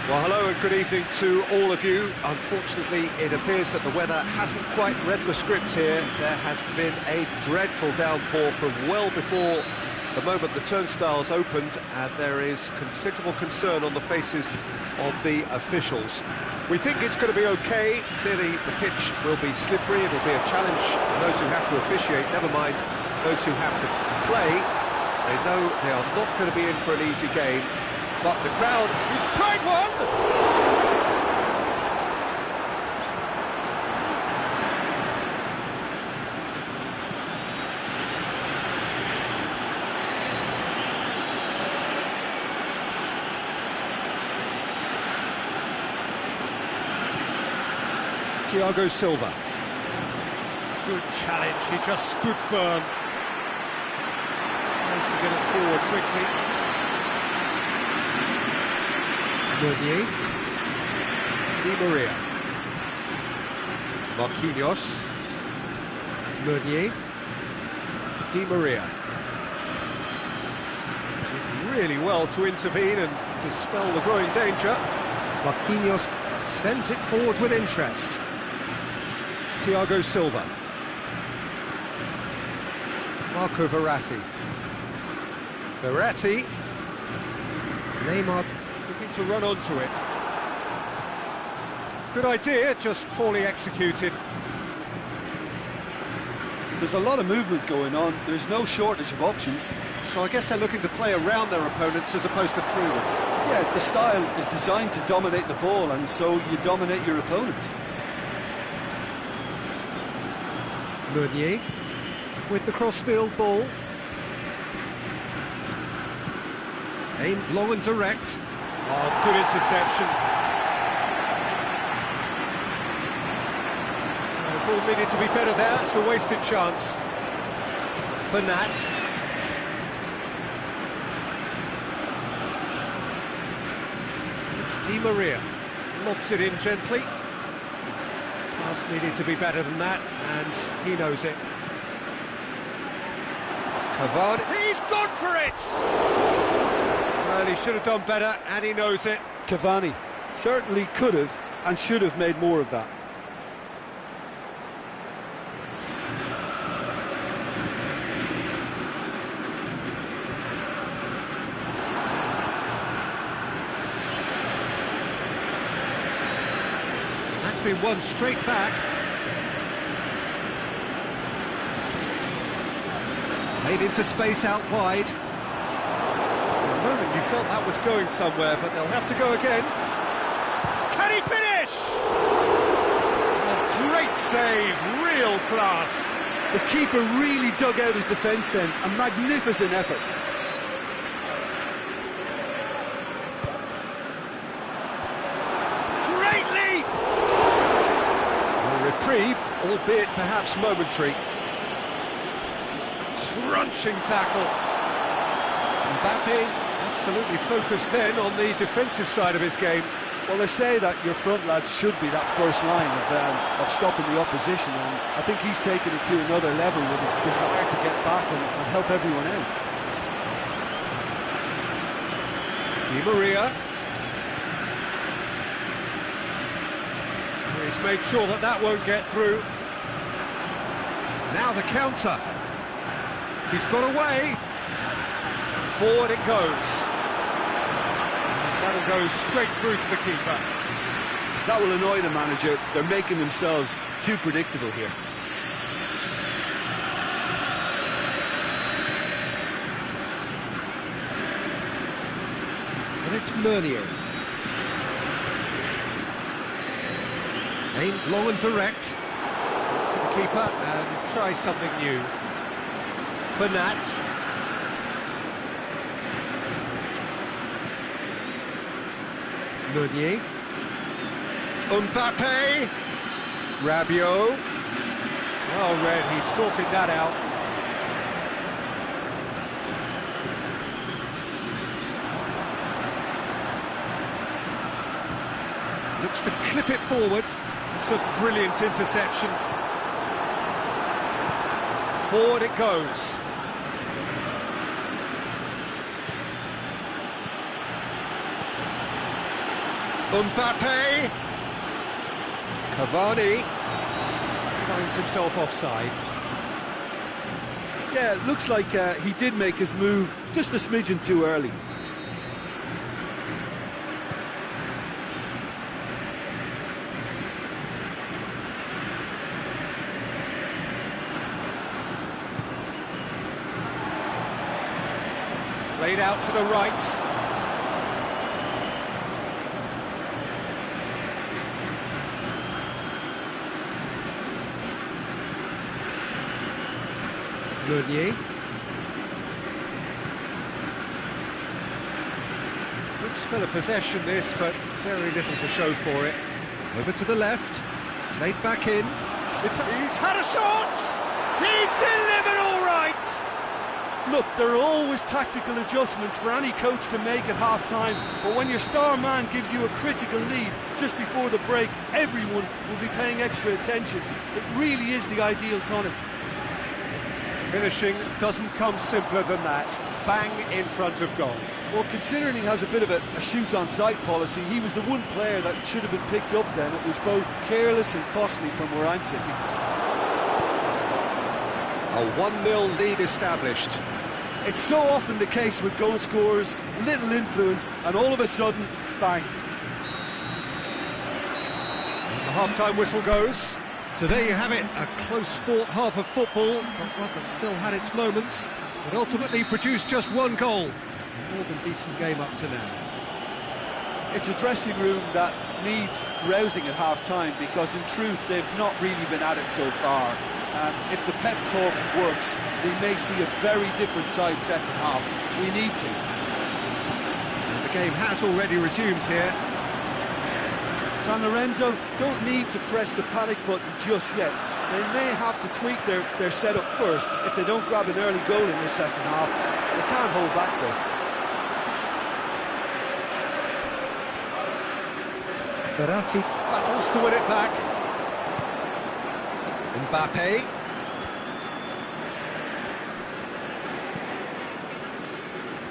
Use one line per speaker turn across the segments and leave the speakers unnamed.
Well, hello and good evening to all of you. Unfortunately, it appears that the weather hasn't quite read the script here. There has been a dreadful downpour from well before the moment the turnstiles opened, and there is considerable concern on the faces of the officials. We think it's going to be okay. Clearly, the pitch will be slippery. It'll be a challenge for those who have to officiate, never mind those who have to play. They know they are not going to be in for an easy game. But the crowd, he's tried one! Thiago Silva. Good challenge, he just stood firm. Tries to get it forward quickly. Meunier, Di Maria, Marquinhos, Meunier, Di Maria. Did really well to intervene and dispel the growing danger. Marquinhos sends it forward with interest. Thiago Silva, Marco Verratti, Neymar. Looking to run onto it. Good idea, just poorly executed.
There's a lot of movement going on, there's no shortage of options.
So I guess they're looking to play around their opponents as opposed to through them.
Yeah, the style is designed to dominate the ball, and so you dominate your opponents.
Meunier with the crossfield ball. Aimed long and direct. Oh, good interception. The ball needed to be better there, it's a wasted chance. Bernat. It's Di Maria. Lobs it in gently. Pass needed to be better than that, and he knows it. Cavani. He's gone for it! Well, he should have done better, and he knows it.
Cavani certainly could have and should have made more of that.
That's been won straight back. Played into space out wide. You felt that was going somewhere, but they'll have to go again. Can he finish? A great save, real class.
The keeper really dug out his defence then, a magnificent effort.
Great leap! A reprieve, albeit perhaps momentary. Crunching tackle. Mbappe absolutely focused then on the defensive side of his game.
Well, they say that your front lads should be that first line of stopping the opposition, and I think he's taken it to another level with his desire to get back and help everyone out.
Di Maria. He's made sure that that won't get through. Now the counter. He's got away. Forward it goes. That'll go straight through to the keeper.
That will annoy the manager. They're making themselves too predictable here.
And it's Meunier. Aimed long and direct. To the keeper and try something new. Bernat. Meunier. Mbappe. Rabiot. Well read, he sorted that out. Looks to clip it forward. It's a brilliant interception. Forward it goes. Mbappe. Cavani finds himself offside.
Yeah, it looks like he did make his move just a smidgen too early.
Played out to the right. Meunier. Good spell of possession this, but very little to show for it. Over to the left, played back in. He's had a shot! He's delivered all right!
Look, there are always tactical adjustments for any coach to make at half-time, but when your star man gives you a critical lead just before the break, everyone will be paying extra attention. It really is the ideal tonic.
Finishing doesn't come simpler than that. Bang in front of goal.
Well, considering he has a bit of a shoot-on-sight policy, he was the one player that should have been picked up then. It was both careless and costly from where I'm sitting.
A 1-0 lead established.
It's so often the case with goal scorers, little influence, and all of a sudden, bang.
And the half-time whistle goes. So there you have it, a close-fought half of football, but one that still had its moments, but ultimately produced just one goal. A more than decent game up to now.
It's a dressing room that needs rousing at half-time, because in truth they've not really been at it so far. If the pep talk works, we may see a very different side second half. We need to.
And the game has already resumed here.
San Lorenzo don't need to press the panic button just yet. They may have to tweak their setup first. If they don't grab an early goal in the second half, they can't hold back though.
Verratti battles to win it back. Mbappe.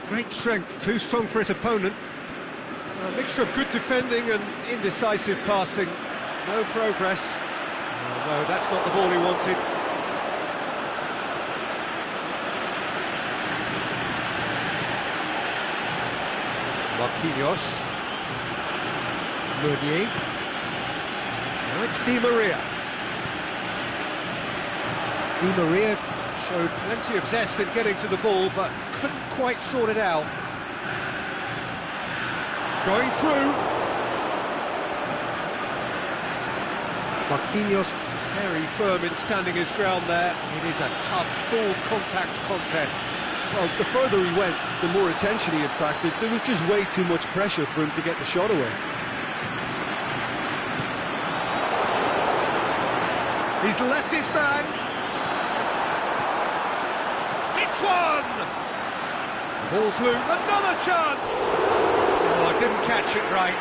Great strength, too strong for his opponent. A mixture of good defending and indecisive passing. No progress. Oh, no, that's not the ball he wanted. Marquinhos. Meunier. Now it's Di Maria. Di Maria showed plenty of zest in getting to the ball, but couldn't quite sort it out. Going through. Marquinhos very firm in standing his ground there. It is a tough, full contact contest.
Well, the further he went, the more attention he attracted. There was just way too much pressure for him to get the shot away.
He's left his man. It's one! The ball's loose. Another chance! Oh, I didn't catch it right.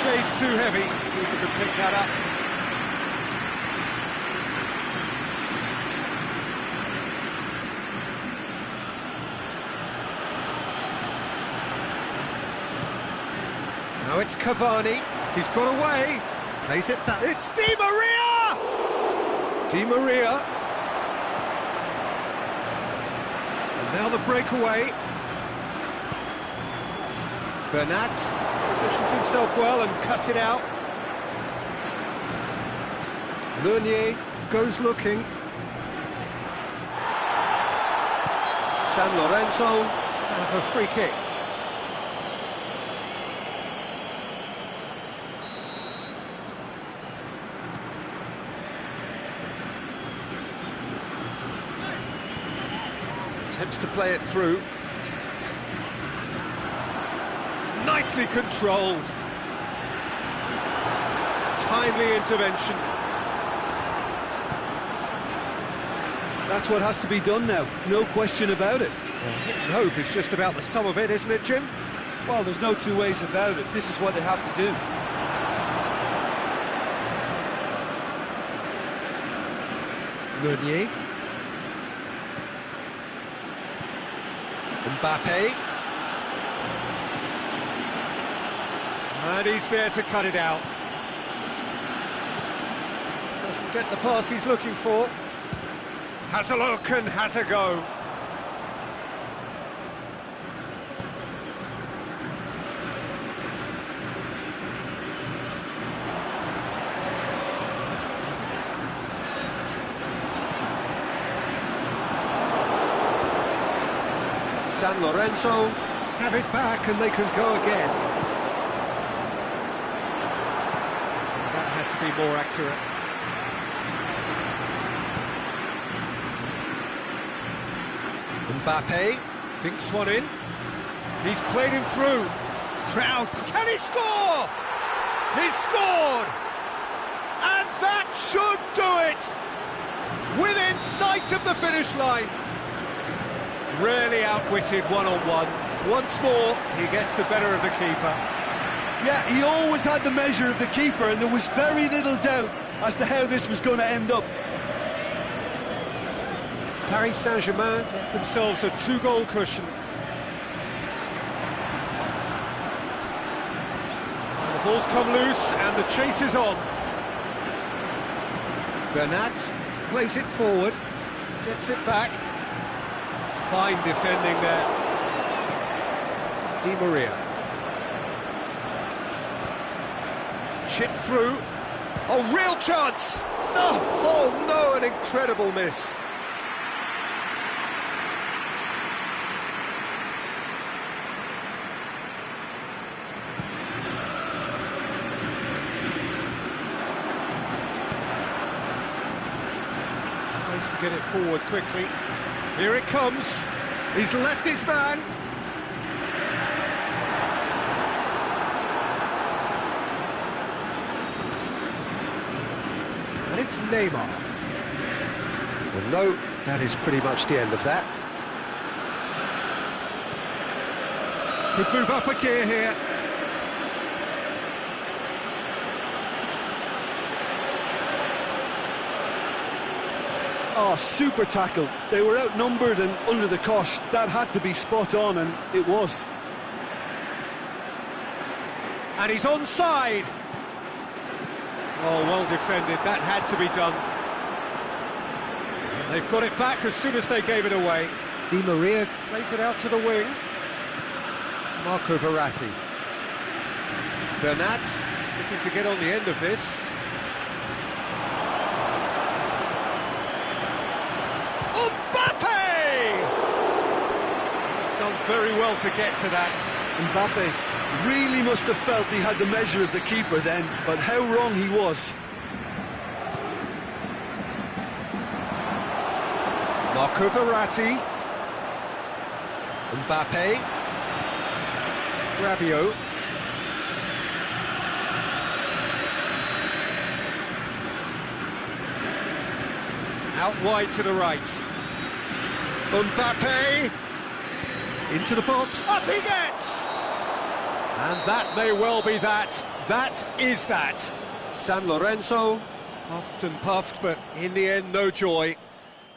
Shade too heavy. Keeper could pick that up. Now it's Cavani. He's got away. Plays it back. It's Di Maria! Di Maria. And now the breakaway. Bernat positions himself well and cuts it out. Meunier goes looking. San Lorenzo have a free kick. Attempts to play it through. Nicely controlled. Timely intervention.
That's what has to be done now, no question about it.
Well, hit and hope is just about the sum of it, isn't it, Jim?
Well, there's no two ways about it. This is what they have to do.
Meunier. Mbappe. And he's there to cut it out. Doesn't get the pass he's looking for. Has a look and has a go. San Lorenzo have it back and they can go again. That had to be more accurate. Mbappe dinks one in. He's played him through. Trout, can he score? He's scored! And that should do it! Within sight of the finish line. Really outwitted one-on-one. Once more, he gets the better of the keeper.
Yeah, he always had the measure of the keeper, and there was very little doubt as to how this was going to end up.
Paris Saint-Germain get themselves a 2-goal cushion. And the ball's come loose, and the chase is on. Bernat plays it forward, gets it back. Fine defending there. Di Maria. Chip through. Oh, real chance! Oh no, an incredible miss. Tries to get it forward quickly. Here it comes. He's left his man. And it's Neymar. Well, no, that is pretty much the end of that. Could move up a gear here.
Oh, super tackle. They were outnumbered and under the cosh. That had to be spot on, and it was.
And he's onside. Oh, well defended. That had to be done. And they've got it back as soon as they gave it away. Di Maria plays it out to the wing. Marco Verratti. Bernat looking to get on the end of this. Very well to get to that.
Mbappe really must have felt he had the measure of the keeper then, but how wrong he was.
Marco Verratti. Mbappe. Rabiot. Out wide to the right. Mbappe. Into the box, up he gets! And that may well be that. That is that. San Lorenzo, puffed and puffed, but in the end, no joy.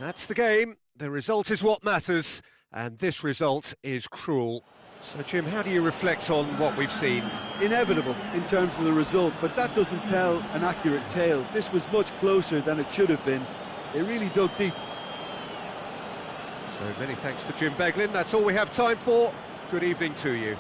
That's the game. The result is what matters, and this result is cruel. So, Jim, how do you reflect on what we've seen?
Inevitable in terms of the result, but that doesn't tell an accurate tale. This was much closer than it should have been. They really dug deep.
So many thanks to Jim Beglin. That's all we have time for. Good evening to you.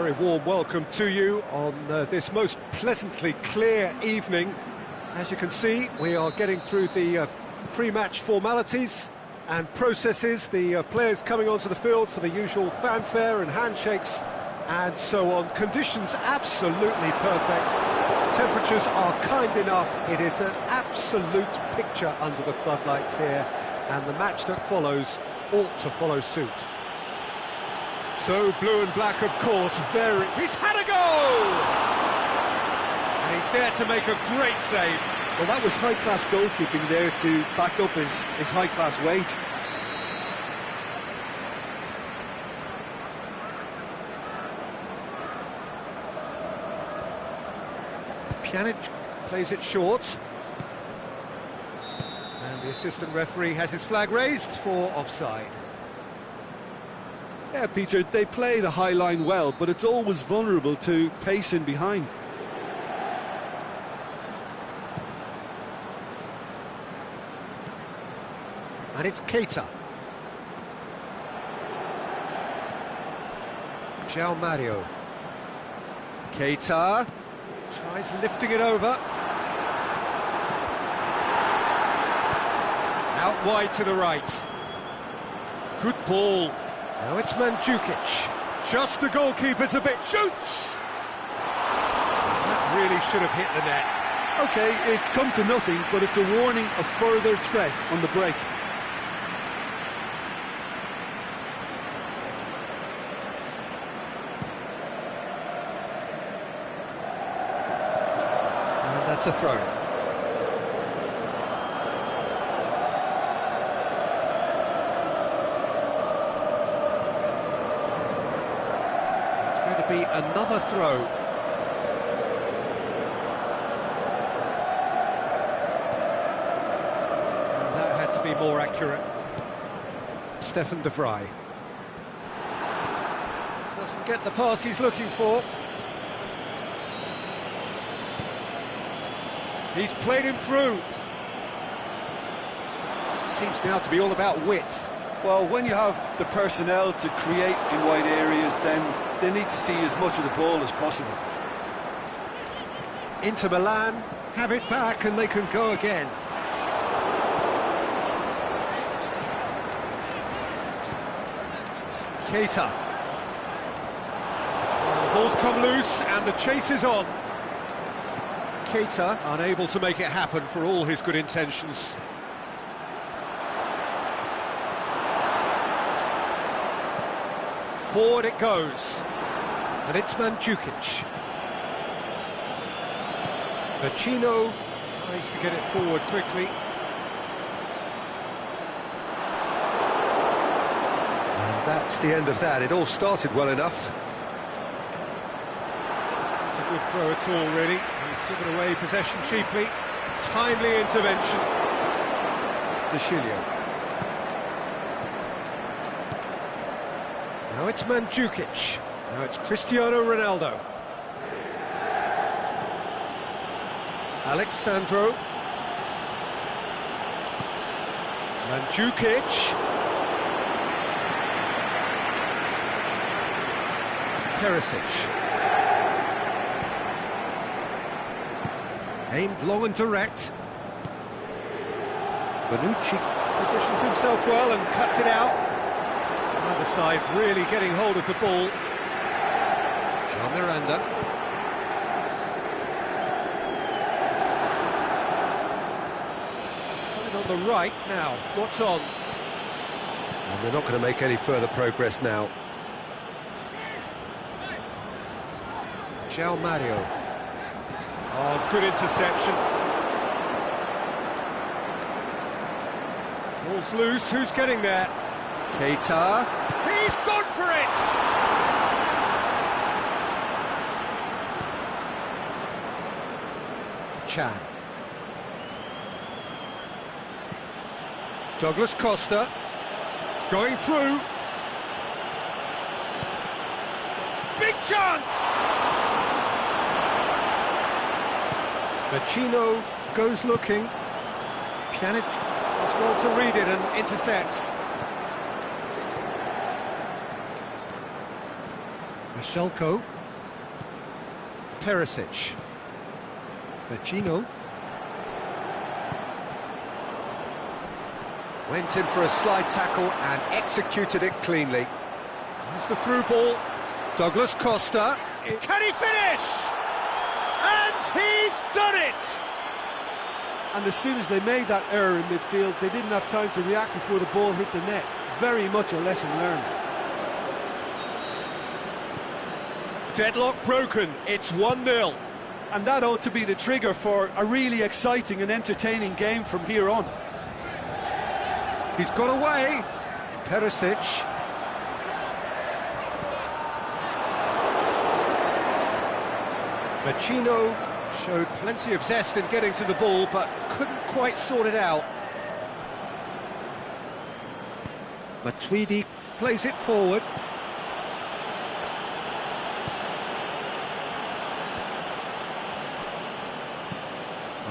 very warm welcome to you on this most pleasantly clear evening. As you can see, we are getting through the pre-match formalities and processes, the players coming onto the field for the usual fanfare and handshakes and so on. Conditions absolutely perfect. Temperatures are kind enough. It is an absolute picture under the floodlights here, and the match that follows ought to follow suit. So blue and black, of course, very... He's had a goal! And he's there to make a great save.
Well, that was high-class goalkeeping there to back up his high-class wage.
Pjanic plays it short. And the assistant referee has his flag raised for offside.
Yeah, Peter, they play the high line well, but it's always vulnerable to pace in behind.
And it's Keita. João Mario. Keita tries lifting it over. Out wide to the right. Good ball. Now it's Mandzukic. Just the goalkeeper's a bit. Shoots! That really should have hit the net.
OK, it's come to nothing, but it's a warning of further threat on the break.
And that's a throw. It's going to be another throw. That had to be more accurate. Stefan de Vrij. Doesn't get the pass he's looking for. He's played him through. Seems now to be all about width.
Well, when you have the personnel to create in wide areas, then they need to see as much of the ball as possible.
Inter Milan have it back and they can go again. Keita. Well, the ball's come loose and the chase is on. Keita unable to make it happen for all his good intentions. Forward it goes, and it's Mandzukic. Vecino tries to get it forward quickly. And that's the end of that. It all started well enough. It's a good throw at all, really. He's given away possession cheaply. Timely intervention. De Chilio. Now it's Mandzukic. Now it's Cristiano Ronaldo. Alexandro. Mandzukic. Perisic. Aimed long and direct. Bonucci positions himself well and cuts it out. Either side really getting hold of the ball. Jean Miranda. It's coming on the right now. What's on? And they're not going to make any further progress now. João Mario. Oh, good interception. Ball's loose. Who's getting there? Keita. He's gone for it! Chan. Douglas Costa. Going through. Big chance! Vecino goes looking. Pjanic does well to read it and intercepts. Michelko. Perisic. Vecino. Went in for a slide tackle and executed it cleanly. There's the through ball. Douglas Costa. Can he finish? And he's done it!
And as soon as they made that error in midfield, they didn't have time to react before the ball hit the net. Very much a lesson learned.
Deadlock broken, it's 1-0.
And that ought to be the trigger for a really exciting and entertaining game from here on.
He's got away. Perisic. Vecino showed plenty of zest in getting to the ball, but couldn't quite sort it out. Matuidi plays it forward.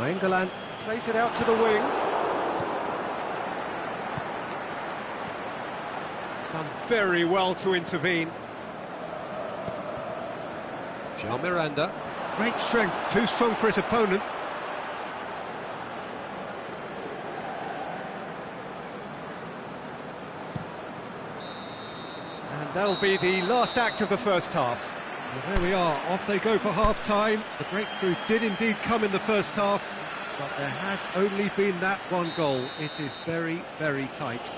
England plays it out to the wing. Done very well to intervene. Jean Miranda. Great strength, too strong for his opponent. And that'll be the last act of the first half. Well, there we are, off they go for half-time. The breakthrough did indeed come in the first half, but there has only been that one goal. It is very, very tight.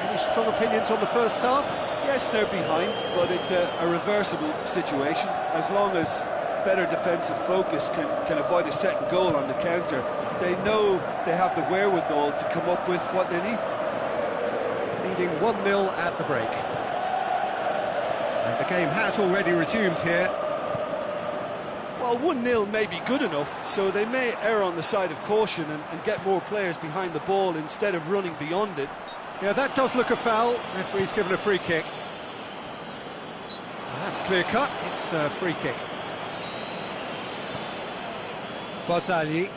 Any strong opinions on the first half?
Yes, they're behind, but it's a reversible situation. As long as better defensive focus can avoid a second goal on the counter, they know they have the wherewithal to come up with what they need.
Leading 1-0 at the break. And the game has already resumed here.
Well, 1-0 may be good enough, so they may err on the side of caution and get more players behind the ball instead of running beyond it.
Yeah, that does look a foul. Referee's given a free kick. Well, that's clear cut. It's a free kick. Barzagli.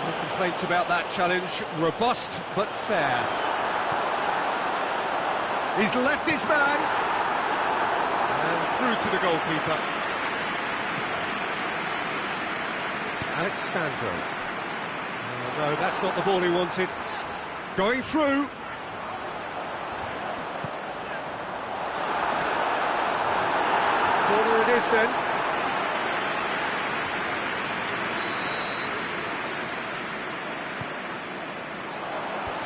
No complaints about that challenge. Robust but fair. He's left his man. And through to the goalkeeper. Alexandro. Oh, no, that's not the ball he wanted. Going through. Corner it is then.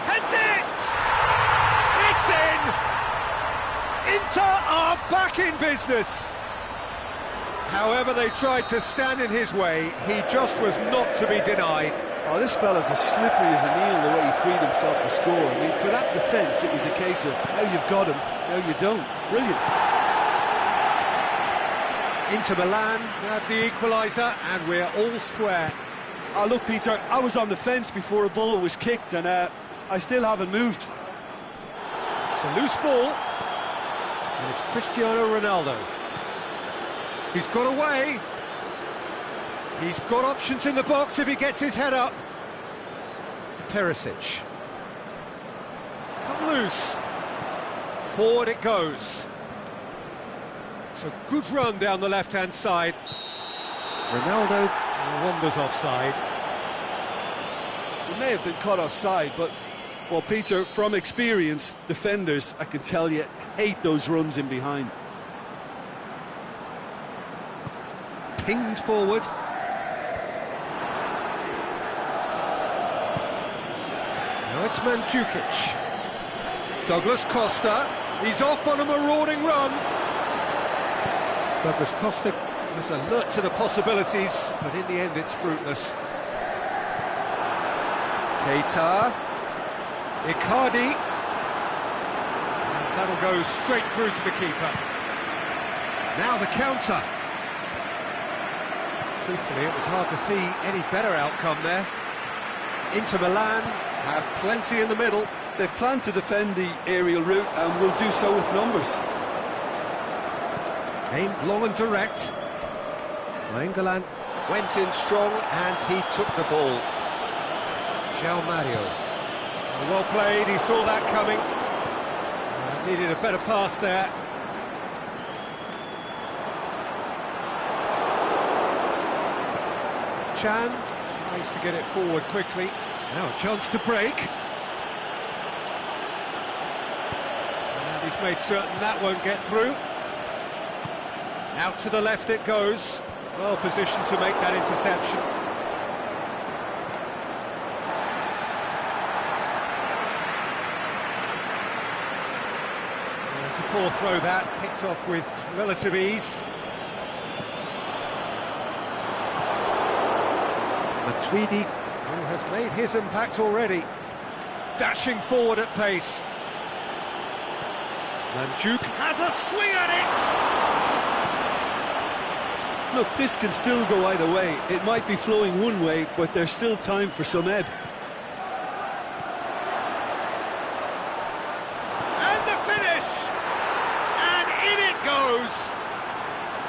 Heads it! It's in! Inter are back in business. However they tried to stand in his way, he just was not to be denied.
Oh, this fella's as slippery as an eel the way he freed himself to score. I mean, for that defence, it was a case of now you've got him, now you don't. Brilliant.
Inter Milan grab the equaliser, and we're all square.
Oh, look, Peter, I was on the fence before a ball was kicked, and I still haven't moved.
It's a loose ball, and it's Cristiano Ronaldo. He's got away. He's got options in the box if he gets his head up. Perisic. It's come loose. Forward it goes. It's a good run down the left-hand side. Ronaldo wanders offside.
He may have been caught offside, but, well, Peter, from experience, defenders, I can tell you, hate those runs in behind.
Pinged forward. Now it's Mandzukic. Douglas Costa. He's off on a marauding run. Douglas Costa was alert to the possibilities, but in the end it's fruitless. Keita. Icardi. And that'll go straight through to the keeper. Now the counter. Truthfully, it was hard to see any better outcome there. Inter Milan have plenty in the middle.
They've planned to defend the aerial route and will do so with numbers.
Aimed long and direct. England went in strong and he took the ball. João Mario. Well played, he saw that coming. Needed a better pass there. Chan tries to get it forward quickly. Now a chance to break. And he's made certain that won't get through. Out to the left it goes. Well positioned to make that interception. It's a poor throw that, picked off with relative ease. Matuidi, who has made his impact already, dashing forward at pace. Mandzukic has a swing at it!
Look, this can still go either way. It might be flowing one way, but there's still time for some ebb.
And the finish! And in it goes!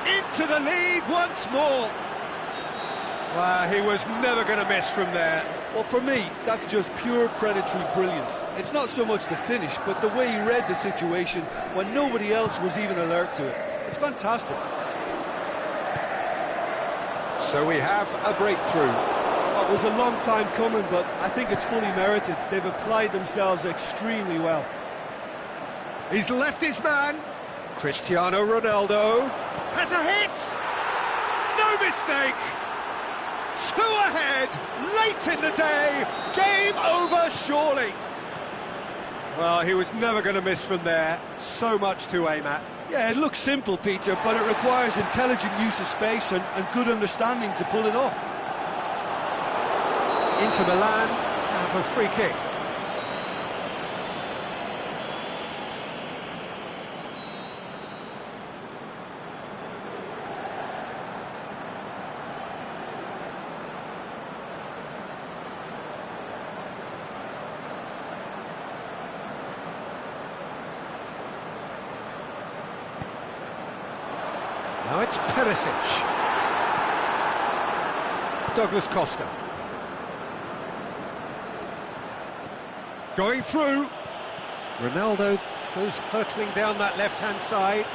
Into the lead once more! Wow, he was never going to miss from there.
Well, for me, that's just pure predatory brilliance. It's not so much the finish, but the way he read the situation when nobody else was even alert to it. It's fantastic.
So we have a breakthrough.
Well, it was a long time coming, but I think it's fully merited. They've applied themselves extremely well.
He's left his man. Cristiano Ronaldo has a hit. No mistake. 2 ahead, late in the day, game over surely. Well, he was never going to miss from there, so much to aim at.
Yeah, it looks simple, Peter, but it requires intelligent use of space and good understanding to pull it off.
Inter Milan have a free kick. Now it's Perisic. Douglas Costa. Going through. Ronaldo goes hurtling down that left-hand side.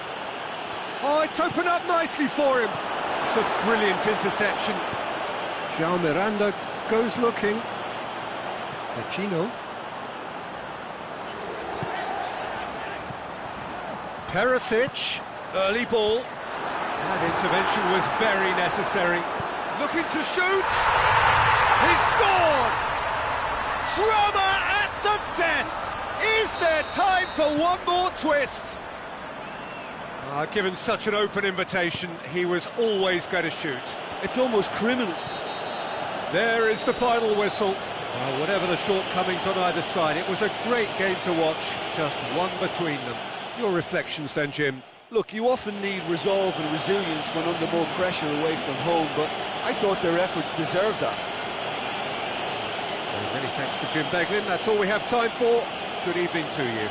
Oh, it's opened up nicely for him. It's a brilliant interception. João Miranda goes looking. Vecino. Perisic. Early ball. That intervention was very necessary. Looking to shoot. He scored! Drama at the death! Is there time for one more twist? Given such an open invitation, he was always going to shoot.
It's almost criminal.
There is the final whistle. Well, whatever the shortcomings on either side, it was a great game to watch, just one between them. Your reflections then, Jim?
Look, you often need resolve and resilience when under more pressure away from home, but I thought their efforts deserved that.
So many thanks to Jim Beglin. That's all we have time for. Good evening to you.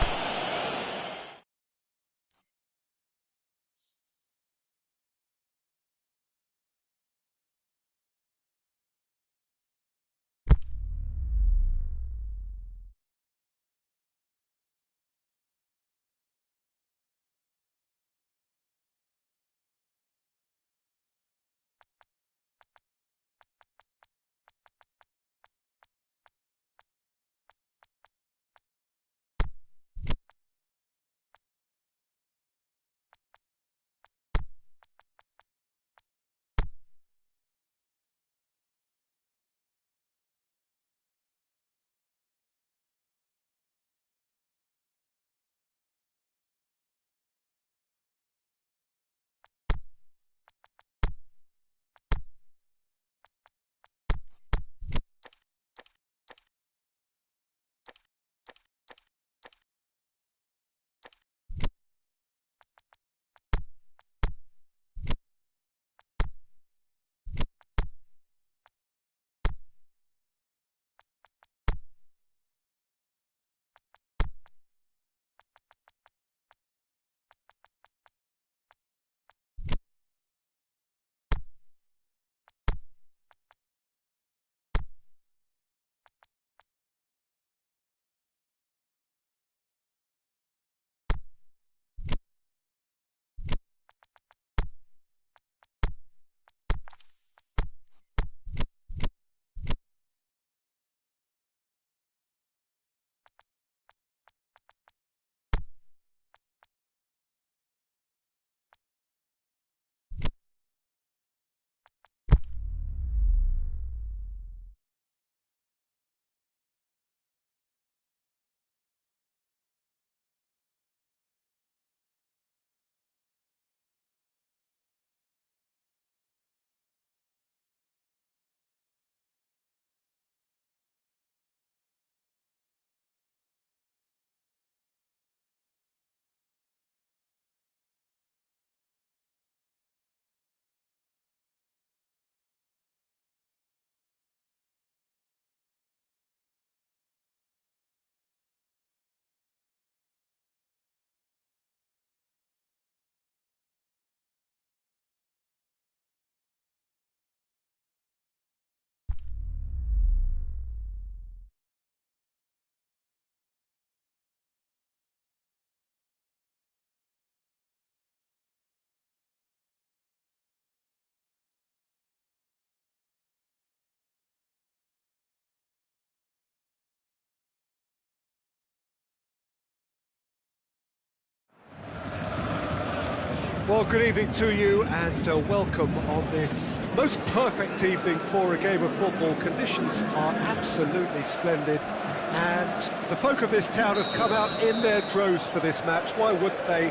Well, good evening to you and welcome on this most perfect evening for a game of football. Conditions are absolutely splendid and the folk of this town have come out in their droves for this match. Why wouldn't they?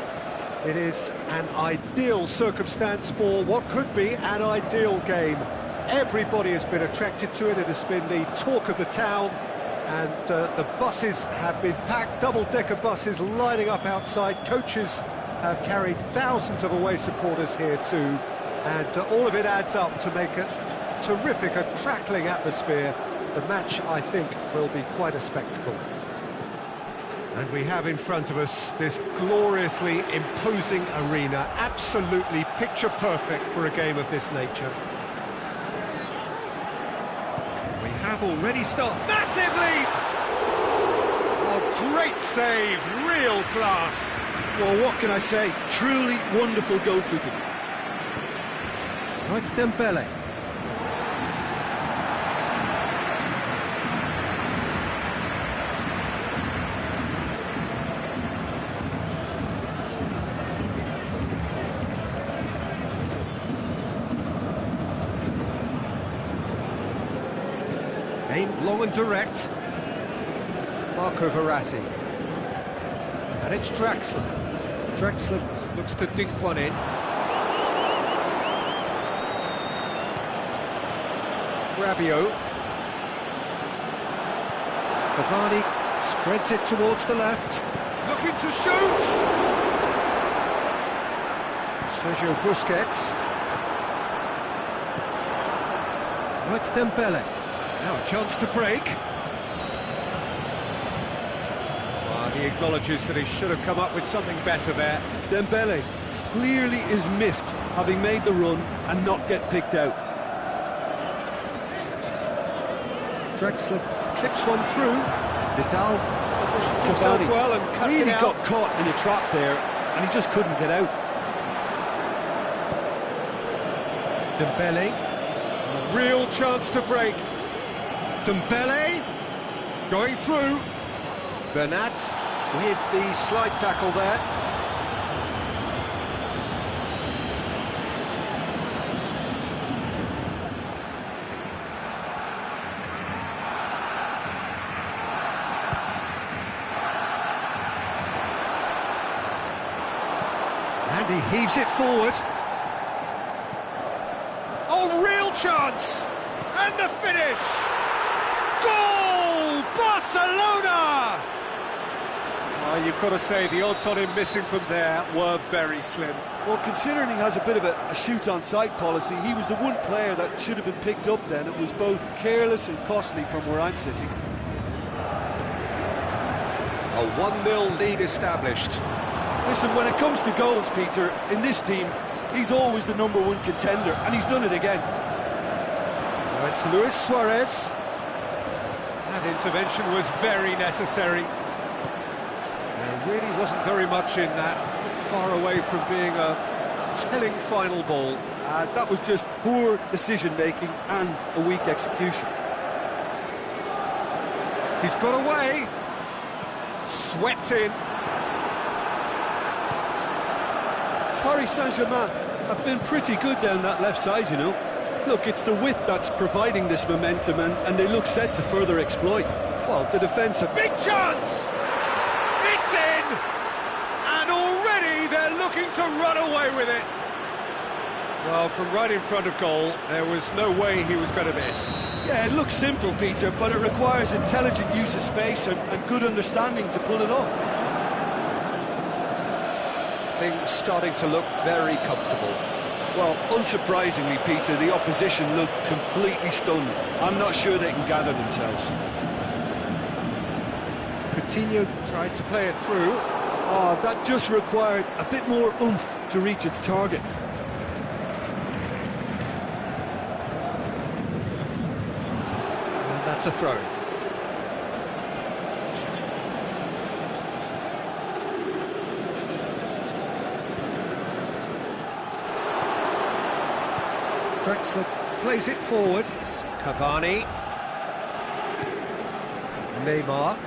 It is an ideal circumstance for what could be an ideal game. Everybody has been attracted to it. It has been the talk of the town, and the buses have been packed, double-decker buses lining up outside. Coaches have carried thousands of away supporters here too, and all of it adds up to make a terrific, a crackling atmosphere. The match, I think, will be quite a spectacle. And we have in front of us this gloriously imposing arena, absolutely picture perfect for a game of this nature. We have already started. Massive leap! Oh, great save, real class.
Well, what can I say? Truly wonderful goalkeeping.
Oh, it's Dembele. Aimed long and direct. Marco Verratti. And it's Draxler. Draxler looks to dink one in. Rabiot. Cavani spreads it towards the left. Looking to shoot! Sergio Busquets. Oh, it's Dembele. Now a chance to break. He acknowledges that he should have come up with something better there.
Dembele clearly is miffed, having made the run and not get picked out.
Draxler clips one through. Vidal positions himself well and cuts
really
it out.
Got caught in a trap there, and he just couldn't get out.
Dembele, a real chance to break. Dembele going through. Bernat with the slide tackle there. And he heaves it forward. Oh, real chance! And the finish! Goal! Barcelona! You've got to say, the odds on him missing from there were very slim.
Well, considering he has a bit of a shoot-on-sight policy, he was the one player that should have been picked up then. It was both careless and costly from where I'm sitting.
A 1-0 lead established.
Listen, when it comes to goals, Peter, in this team, he's always the #1 contender, and he's done it again.
Now it's Luis Suarez. That intervention was very necessary. There really wasn't very much in that, far away from being a telling final ball.
That was just poor decision-making and a weak execution.
He's got away. Swept in.
Paris Saint-Germain have been pretty good down that left side, you know. Look, it's the width that's providing this momentum, and they look set to further exploit. Well, the defence have...
Big chance! It's in! And already they're looking to run away with it. Well, from right in front of goal, there was no way he was going to miss.
Yeah, it looks simple, Peter, but it requires intelligent use of space and good understanding to pull it off.
Things starting to look very comfortable.
Well, unsurprisingly, Peter, the opposition look completely stunned. I'm not sure they can gather themselves.
Coutinho tried to play it through.
Oh, that just required a bit more oomph to reach its target.
And that's a throw. Draxler plays it forward. Cavani. Neymar.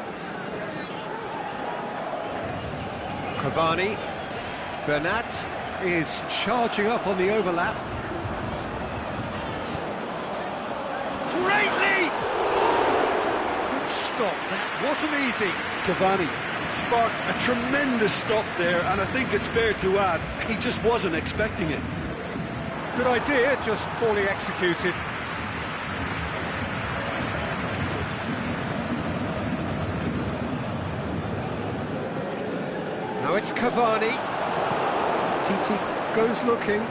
Cavani. Bernat. is charging up on the overlap. Great leap! Good stop, that wasn't easy.
Cavani sparked a tremendous stop there, and I think it's fair to add, he just wasn't expecting it.
Good idea, just poorly executed. Now it's Cavani. Titi goes looking.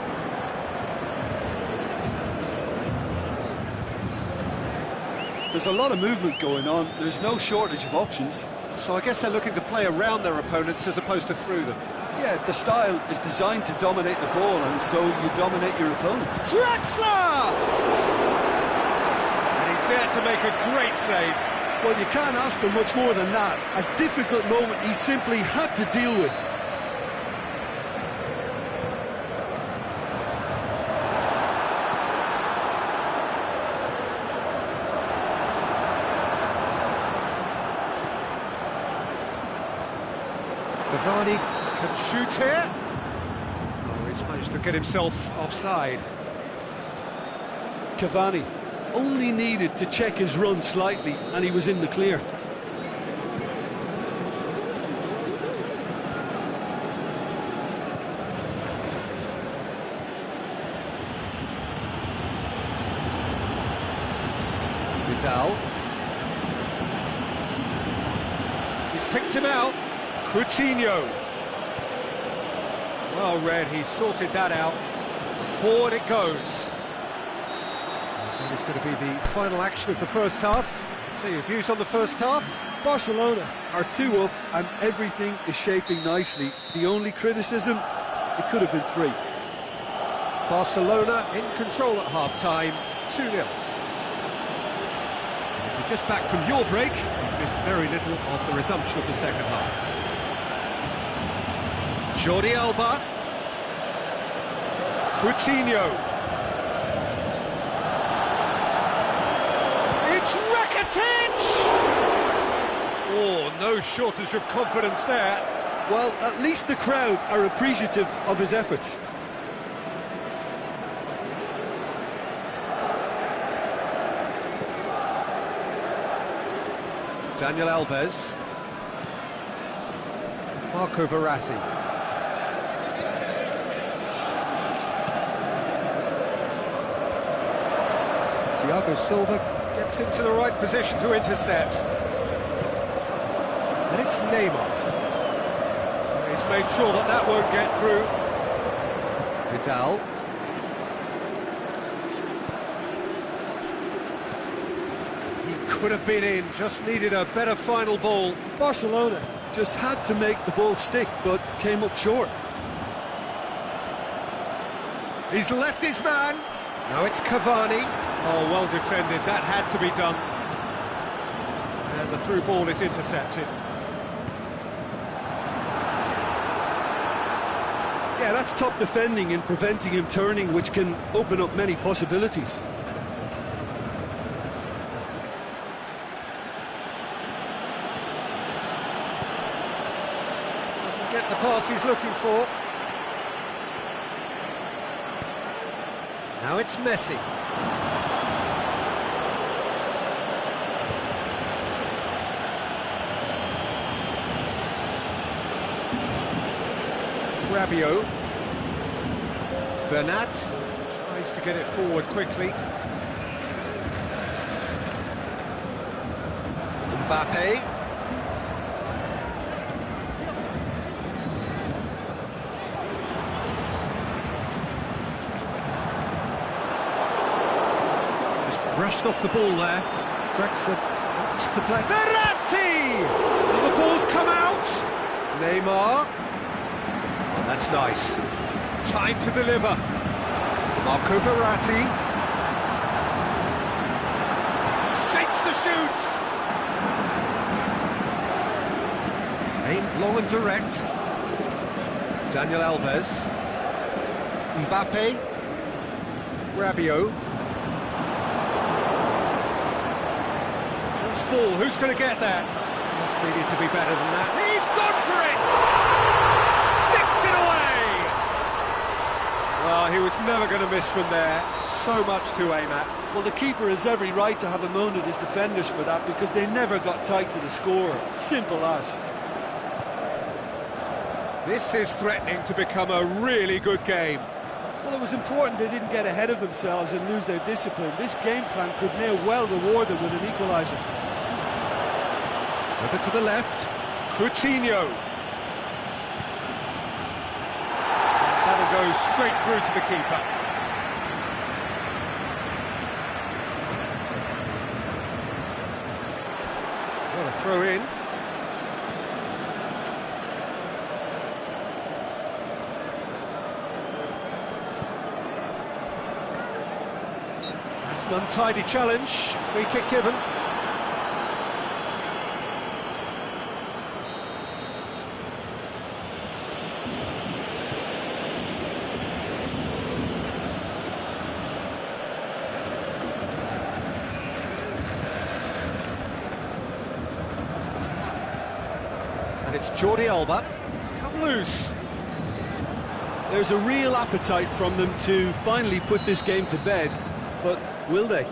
There's a lot of movement going on, there's no shortage of options.
So I guess they're looking to play around their opponents as opposed to through them.
Yeah, the style is designed to dominate the ball, and so you dominate your opponents.
Draxler! And he's there to make a great save.
Well, you can't ask for much more than that. A difficult moment he simply had to deal with.
Cavani can shoot here. Oh, he's managed to get himself offside.
Cavani only needed to check his run slightly, and he was in the clear.
Vidal. He's picked him out. Coutinho. Well read, he sorted that out. Forward it goes. That is going to be the final action of the first half. So your views on the first half?
Barcelona are 2 up, and everything is shaping nicely. The only criticism, it could have been 3.
Barcelona in control at half-time, 2-0. If you're just back from your break, you've missed very little of the resumption of the second half. Jordi Alba. Coutinho. It's Rakitic! Oh, no shortage of confidence there.
Well, at least the crowd are appreciative of his efforts.
Daniel Alves. Marco Verratti. Thiago Silva gets into the right position to intercept. And it's Neymar. He's made sure that that won't get through. Vidal. He could have been in, just needed a better final ball.
Barcelona just had to make the ball stick, but came up short.
He's left his man. Now it's Cavani. Oh, well defended, that had to be done. And the through ball is intercepted.
Yeah, that's top defending and preventing him turning, which can open up many possibilities.
Doesn't get the pass he's looking for. Now it's Messi. Rabiot. Bernat tries to get it forward quickly. Mbappe. Just brushed off the ball there. Draxler wants to play. Verratti! And the ball's come out. Neymar. Oh, that's nice. Time to deliver. Marco Verratti. Shapes to shoot. Aimed long and direct. Daniel Alves. Mbappe. Rabiot. Loose ball, who's going to get that? Must needed to be better than that. He's gone for it! Sticks it away! Well, he was never going to miss from there. So much to aim at.
Well, the keeper has every right to have a moan at his defenders for that, because they never got tight to the score. Simple as.
This is threatening to become a really good game.
Well, it was important they didn't get ahead of themselves and lose their discipline. This game plan could now well reward them with an equaliser.
Over to the left, Coutinho. That'll go straight through to the keeper. Well, a throw in. That's an untidy challenge. Free kick given. And it's Jordi Alba. It's come loose.
There's a real appetite from them to finally put this game to bed, but will they?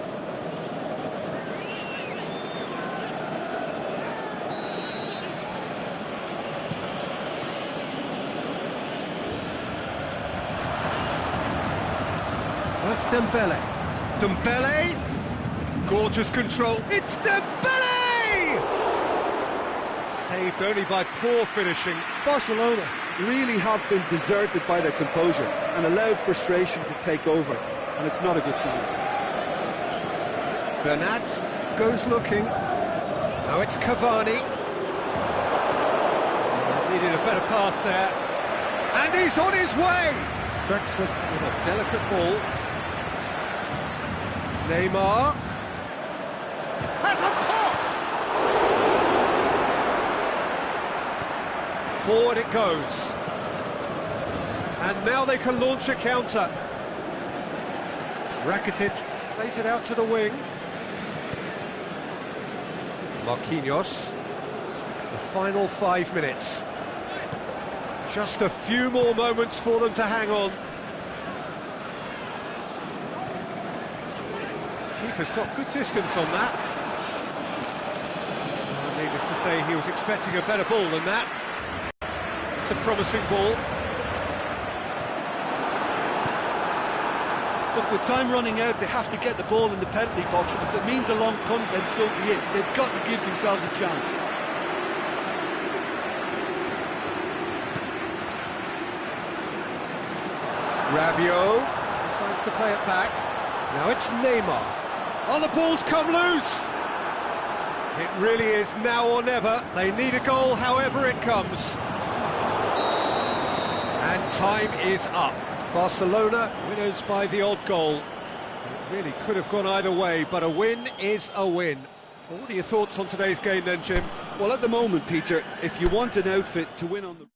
That's Dembele. Dembele! Gorgeous control. It's Dembele! Saved only by poor finishing.
Barcelona really have been deserted by their composure and allowed frustration to take over, and it's not a good sign.
Bernat goes looking. Now it's Cavani. Needed a better pass there. And he's on his way! Draxler with a delicate ball. Neymar. Has a pop! Forward it goes. And now they can launch a counter. Rakitic plays it out to the wing. Marquinhos. The final 5 minutes. Just a few more moments for them to hang on. Keeper's got good distance on that. Needless to say, he was expecting a better ball than that. It's a promising ball.
Look, with time running out, they have to get the ball in the penalty box, and if it means a long punt, then so be it. They've got to give themselves a chance.
Rabiot decides to play it back. Now it's Neymar. Oh, the ball's come loose! It really is now or never. They need a goal however it comes. And time is up. Barcelona winners by the odd goal. It really could have gone either way, but a win is a win. Well, what are your thoughts on today's game then, Jim?
Well, at the moment, Peter, if you want an outfit to win on the...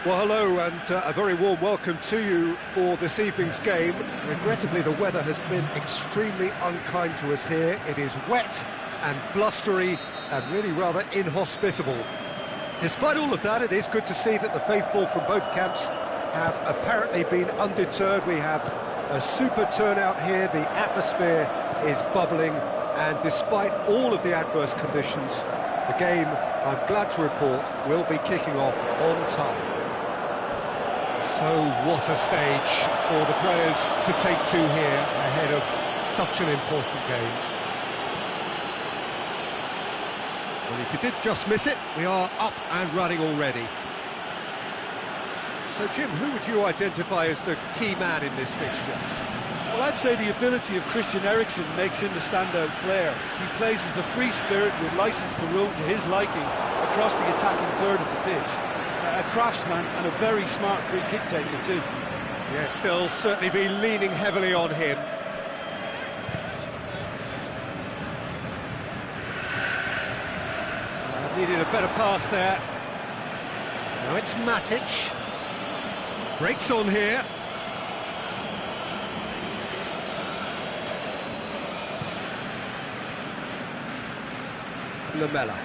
Well, hello and a very warm welcome to you for this evening's game. Regrettably, the weather has been extremely unkind to us here. It is wet and blustery and really rather inhospitable. Despite all of that, it is good to see that the faithful from both camps have apparently been undeterred. We have a super turnout here, the atmosphere is bubbling, and despite all of the adverse conditions, the game, I'm glad to report, will be kicking off on time. So what a stage for the players to take to here ahead of such an important game. Well, if you did just miss it, we are up and running already. So, Jim, who would you identify as the key man in this fixture?
Well, I'd say the ability of Christian Eriksen makes him the standout player. He plays as a free spirit with licence to roam to his liking across the attacking third of the pitch. A craftsman and a very smart free kick taker too.
Yes, they'll certainly be leaning heavily on him. Needed a better pass there. Now it's Matic. Breaks on here. Lamela.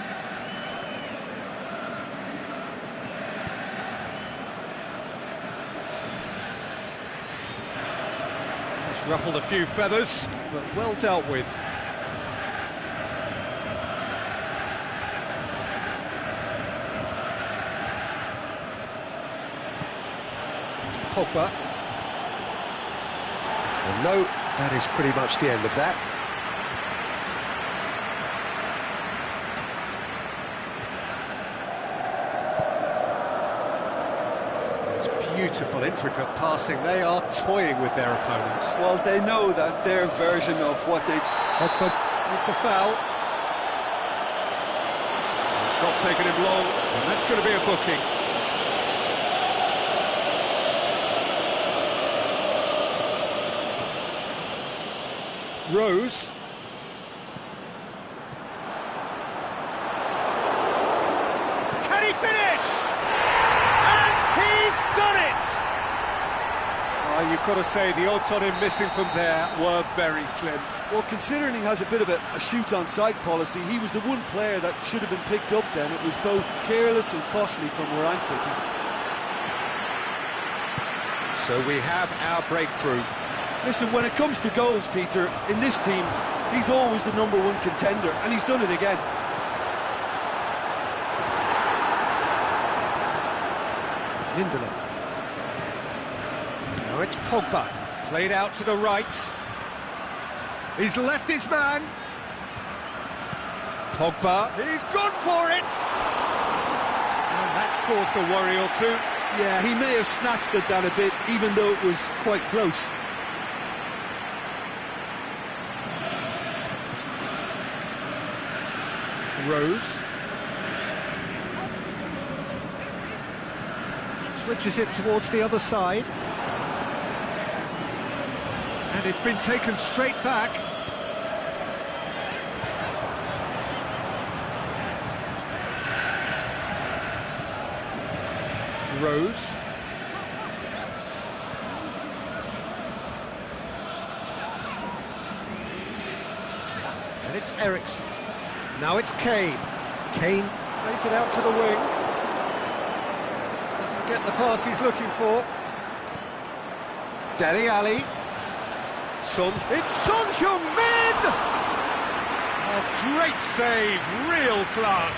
He's ruffled a few feathers, but well dealt with. Pogba. And no, that is pretty much the end of that. It's beautiful, intricate passing. They are toying with their opponents.
Well, they know that their version of what they...
Pogba with the foul. It's not taken him long, and that's going to be a booking. Rose. Can he finish? And he's done it! Oh, you've got to say, the odds on him missing from there were very slim.
Well, considering he has a bit of a shoot-on-sight policy, he was the one player that should have been picked up then. It was both careless and costly from where I'm sitting.
So we have our breakthrough.
Listen, when it comes to goals, Peter, in this team, he's always the number one contender, and he's done it again.
Lindelof. Now it's Pogba, played out to the right. He's left his man. Pogba, he's gone for it! And that's caused a worry or two.
Yeah, he may have snatched at that a bit, even though it was quite close.
Rose. Switches it towards the other side. And it's been taken straight back. Rose. And it's Eriksen. Now it's Kane. Kane plays it out to the wing. Doesn't get the pass he's looking for. Dele Alli. Son. It's Son Heung-min! A great save, real class.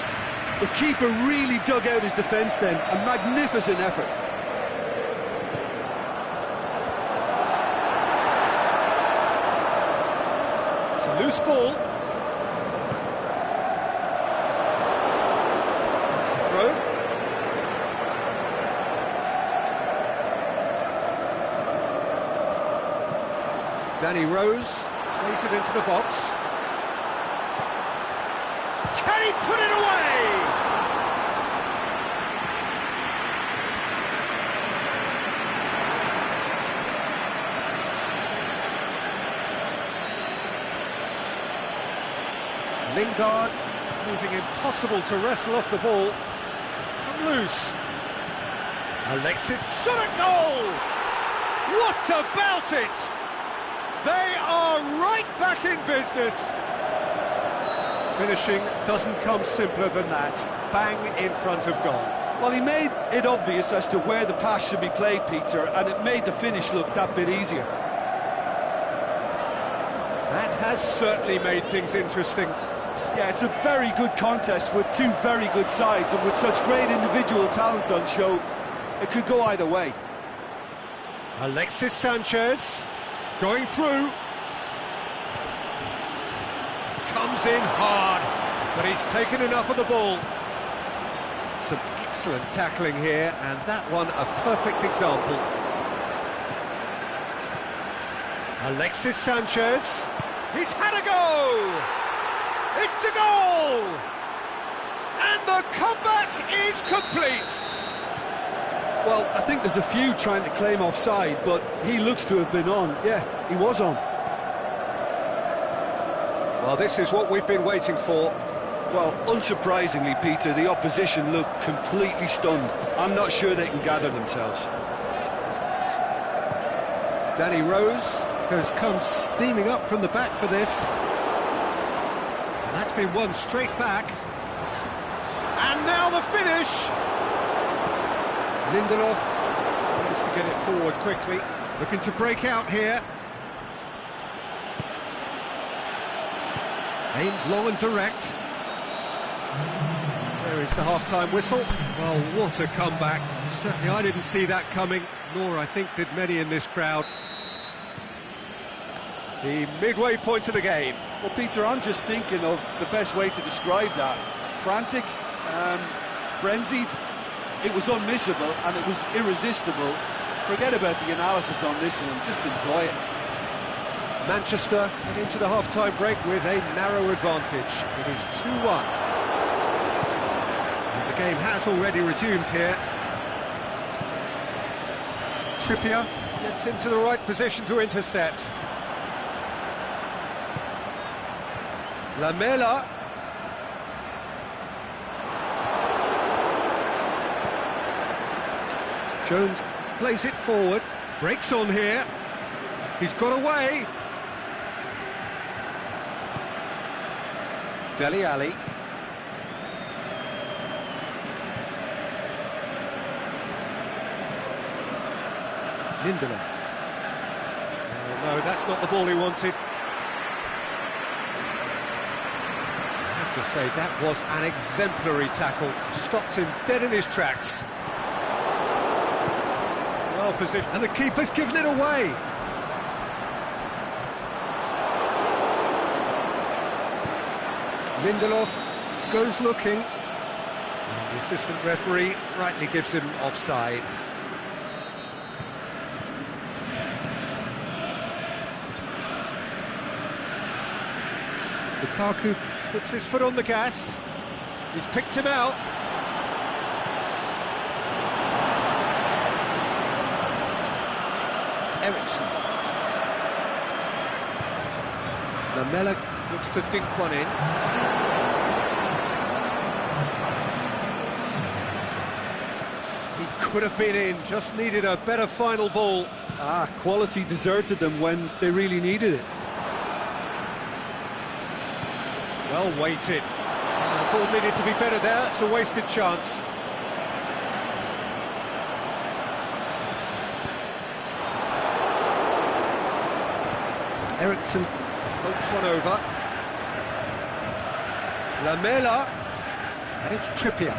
The keeper really dug out his defence then. A magnificent effort.
It's a loose ball. Danny Rose plays it into the box. Can he put it away? Lingard proving impossible to wrestle off the ball. It's come loose. Alexis shot at goal! What about it? They are right back in business. Finishing doesn't come simpler than that. Bang in front of goal.
Well, he made it obvious as to where the pass should be played, Peter, and it made the finish look that bit easier.
That has certainly made things interesting.
Yeah, it's a very good contest with two very good sides, and with such great individual talent on show, it could go either way.
Alexis Sanchez going through. Comes in hard, but he's taken enough of the ball. Some excellent tackling here, and that one a perfect example. Alexis Sanchez, he's had a go! It's a goal! And the comeback is complete!
Well, I think there's a few trying to claim offside, but he looks to have been on. Yeah, he was on.
Well, this is what we've been waiting for.
Well, unsurprisingly, Peter, the opposition look completely stunned. I'm not sure they can gather themselves.
Danny Rose has come steaming up from the back for this. And that's been won straight back. And now the finish! Lindelof tries to get it forward quickly. Looking to break out here. Aimed long and direct. There is the half-time whistle. Well, what a comeback. Certainly I didn't see that coming, nor I think did many in this crowd. The midway point of the game.
Well, Peter, I'm just thinking of the best way to describe that. Frantic, frenzied. It was unmissable and it was irresistible. Forget about the analysis on this one, just enjoy it.
Manchester head into the half-time break with a narrow advantage. It is 2-1. And the game has already resumed here. Trippier gets into the right position to intercept. Lamela. Jones plays it forward, breaks on here. He's got away. Dele Alli. Lindelof. Oh, no, that's not the ball he wanted. I have to say, that was an exemplary tackle. Stopped him dead in his tracks. Well positioned, and the keeper's given it away. Lindelof goes looking, and the assistant referee rightly gives him offside. Lukaku puts his foot on the gas. He's picked him out. Ericsson. Lamela looks to dink one in. He could have been in, just needed a better final ball.
Quality deserted them when they really needed it.
Well weighted. The ball needed to be better there, it's a wasted chance. Ericsson floats one over. Lamela, and it's Trippier.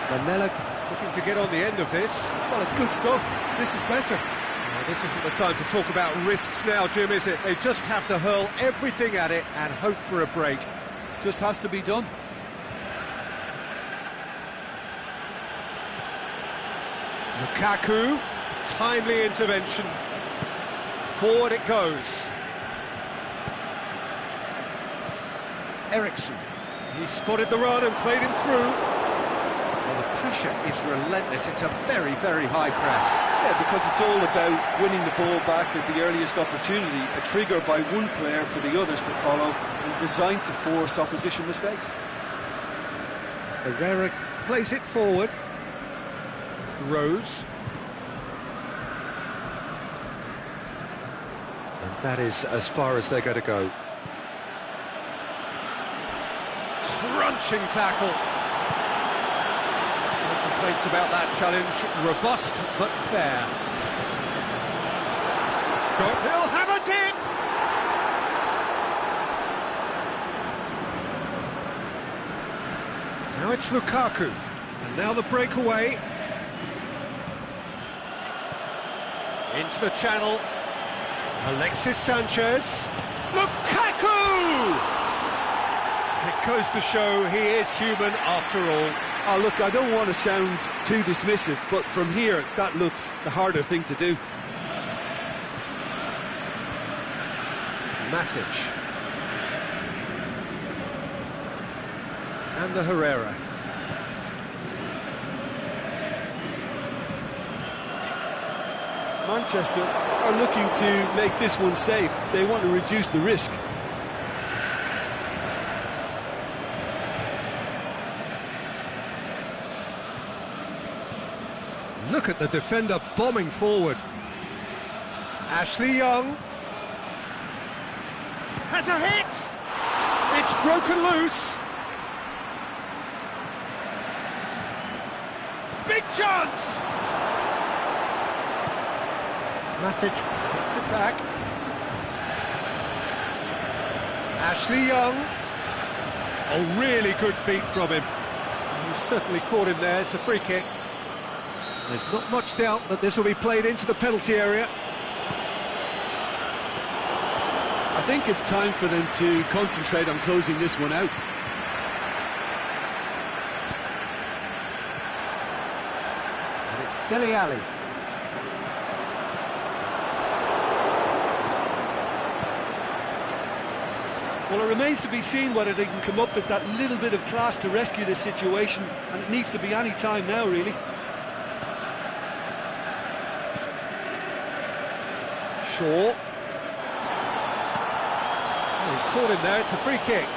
Lamela looking to get on the end of this.
Well, it's good stuff. This is better.
Well, this isn't the time to talk about risks now, Jim, is it? They just have to hurl everything at it and hope for a break.
Just has to be done.
Lukaku, timely intervention. Forward it goes. Ericsson, he spotted the run and played him through. Well, the pressure is relentless. It's a very, very high press.
Yeah, because it's all about winning the ball back at the earliest opportunity, a trigger by one player for the others to follow, and designed to force opposition mistakes.
Herrera plays it forward. Rose. And that is as far as they're going to go. Crunching tackle. No complaints about that challenge. Robust but fair. He'll have a dip! Now it's Lukaku. And now the breakaway. Into the channel. Alexis Sanchez. Lukaku! It goes to show he is human after all.
Oh, look, I don't want to sound too dismissive, but from here, that looks the harder thing to do.
Matic. And the Herrera.
Manchester are looking to make this one safe. They want to reduce the risk.
Look at the defender bombing forward. Ashley Young. Has a hit! It's broken loose. Big chance! Matic hits it back. Ashley Young. Oh, really good feet from him. He certainly caught him there. It's a free kick. There's not much doubt that this will be played into the penalty area.
I think it's time for them to concentrate on closing this one out.
And it's Dele Alli.
Well, it remains to be seen whether they can come up with that little bit of class to rescue this situation, and it needs to be any time now, really.
Shaw. Oh, he's caught him there, it's a free kick.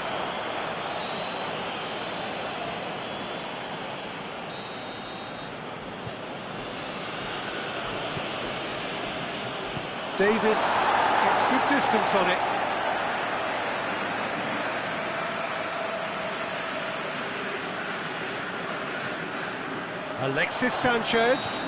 Davis gets good distance on it. Alexis Sanchez.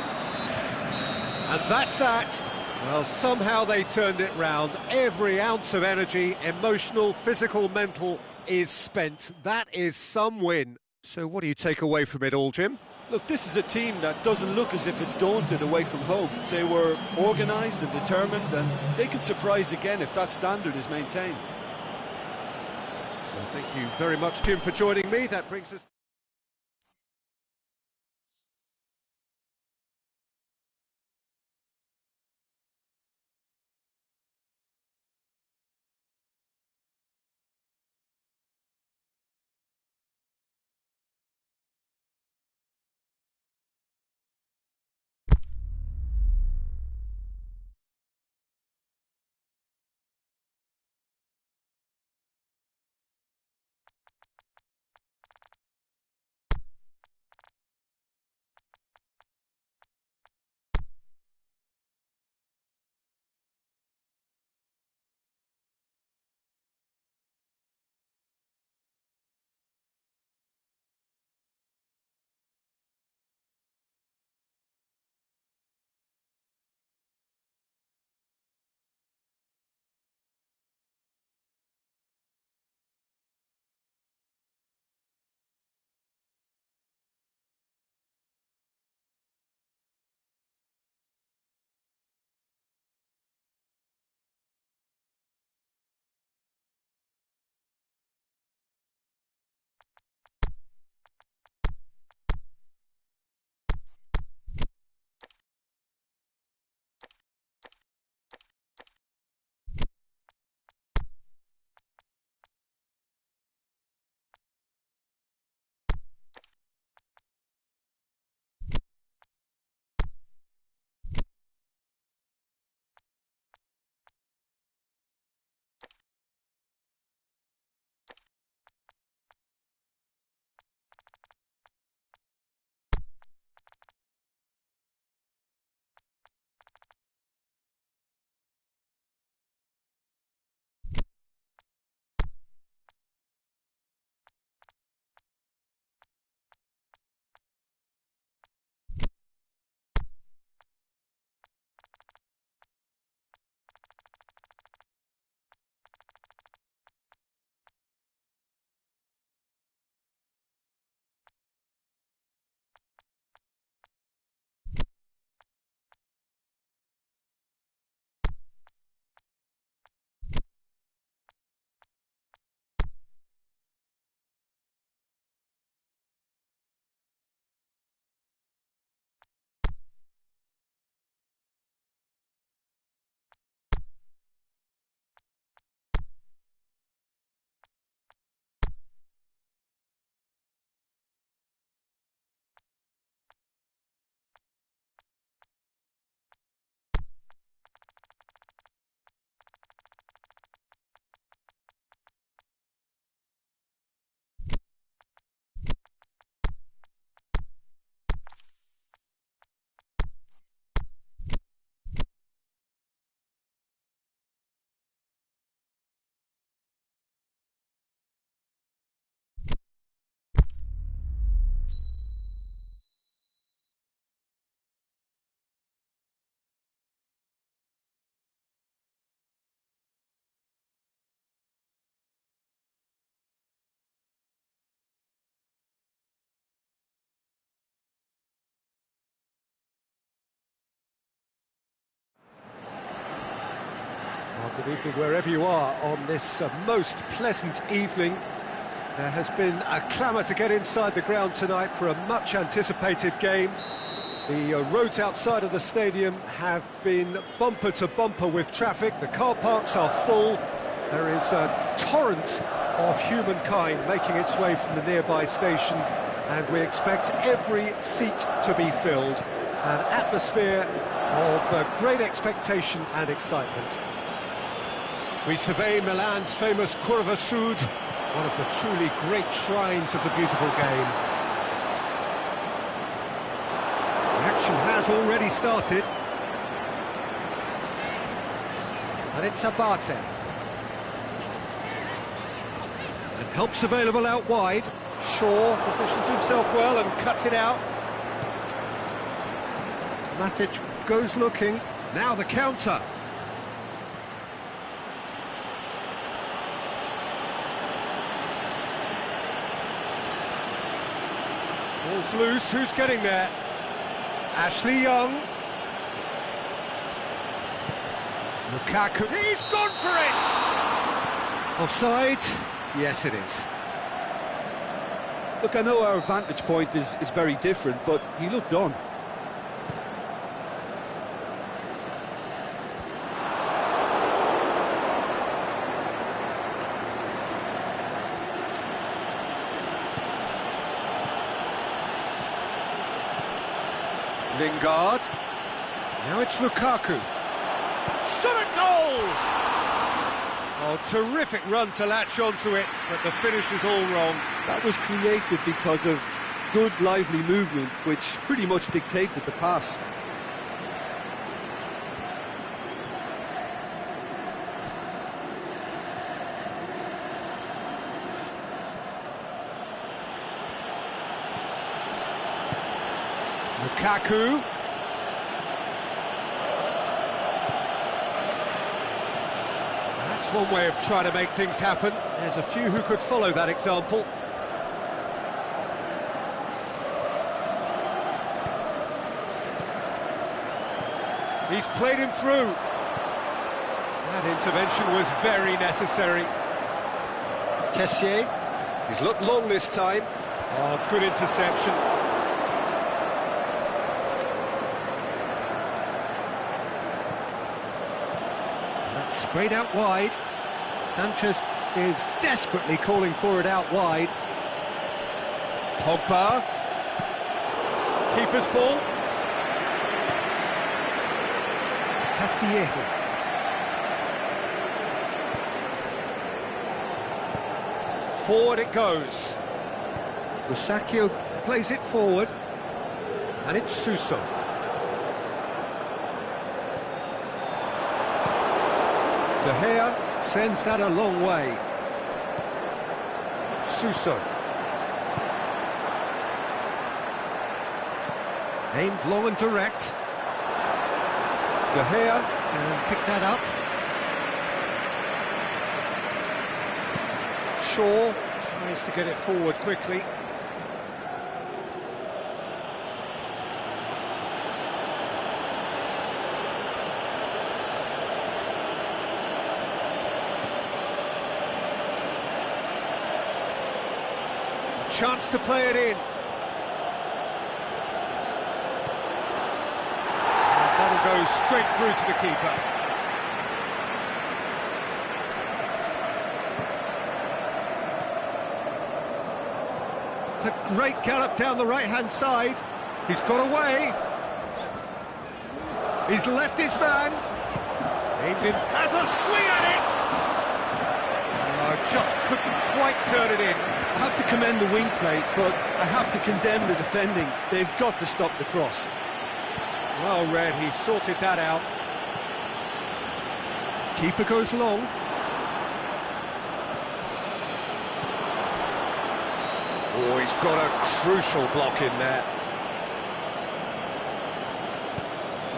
And that's that. Well, somehow they turned it round. Every ounce of energy, emotional, physical, mental, is spent. That is some win. So what do you take away from it all, Jim?
Look, this is a team that doesn't look as if it's daunted away from home. They were organised and determined, and they can surprise again if that standard is maintained.
So thank you very much, Jim, for joining me. That brings us... Well, good evening wherever you are on this most pleasant evening. There has been a clamour to get inside the ground tonight for a much-anticipated game. The roads outside of the stadium have been bumper to bumper with traffic. The car parks are full. There is a torrent of humankind making its way from the nearby station, and we expect every seat to be filled. An atmosphere of great expectation and excitement. We survey Milan's famous Curva Sud, one of the truly great shrines of the beautiful game. The action has already started. And it's Abate. And help's available out wide. Shaw positions himself well and cuts it out. Matic goes looking. Now the counter. Ball's loose, who's getting there? Ashley Young. Lukaku, he's gone for it! Offside? Yes, it is.
Look, I know our vantage point is very different, but he looked on.
Lingard. Now it's Lukaku. Shot at goal! Oh, terrific run to latch onto it, but the finish was all wrong.
That was created because of good, lively movement, which pretty much dictated the pass.
Lukaku. That's one way of trying to make things happen. There's a few who could follow that example. He's played him through. That intervention was very necessary. Kessié. He's looked long this time. Oh, good interception. Sprayed out wide. Sanchez is desperately calling for it out wide. Pogba. Keeper's ball. Castillejo. Forward it goes. Rusacchio plays it forward. And it's Suso. De Gea sends that a long way. Suso. Aimed long and direct. De Gea can pick that up. Shaw tries to get it forward quickly. Chance to play it in. And that'll go straight through to the keeper. It's a great gallop down the right-hand side. He's got away. He's left his man. Aimed in, has a swing at it. Oh, just couldn't quite turn it in.
I have to commend the wing play, but I have to condemn the defending. They've got to stop the cross.
Well read, he sorted that out. Keeper goes long. Oh, he's got a crucial block in there.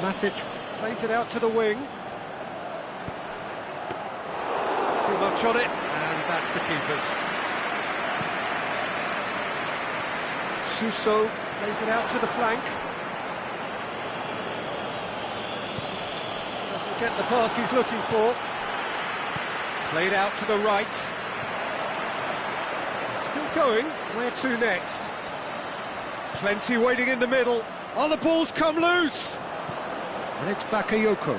Matic plays it out to the wing. Too much on it, and that's the keeper's. Suso plays it out to the flank. Doesn't get the pass he's looking for. Played out to the right. Still going. Where to next? Plenty waiting in the middle. Oh, the ball's come loose! And it's Bakayoko.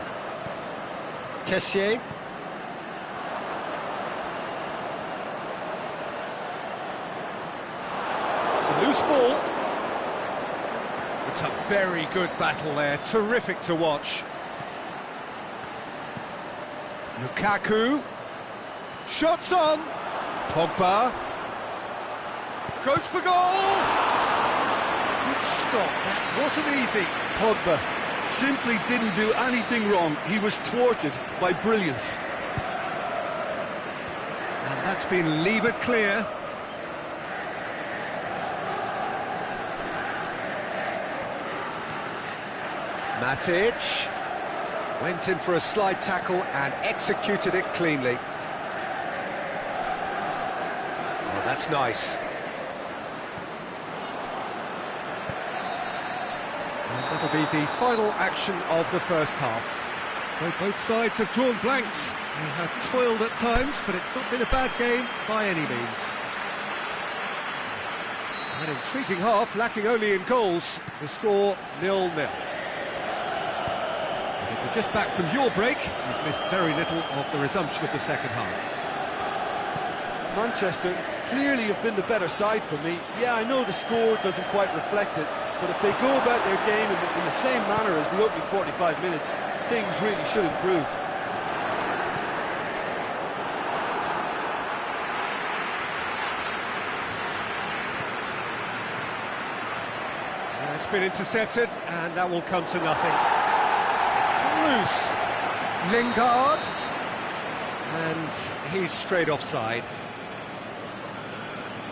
Kessié. It's a loose ball. It's a very good battle there. Terrific to watch. Lukaku. Shots on. Pogba. Goes for goal! Good stop. That wasn't easy.
Pogba simply didn't do anything wrong. He was thwarted by brilliance.
And that's been levered clear. Matic went in for a slide tackle and executed it cleanly. Oh, that's nice. And that'll be the final action of the first half. So both sides have drawn blanks. They have toiled at times, but it's not been a bad game by any means. An intriguing half, lacking only in goals. The score 0-0. And if you're just back from your break, you've missed very little of the resumption of the second half.
Manchester clearly have been the better side for me. Yeah, I know the score doesn't quite reflect it, but if they go about their game in the same manner as the opening 45 minutes, things really should improve.
It's been intercepted, and that will come to nothing. It's come loose. Lingard, and he's straight offside.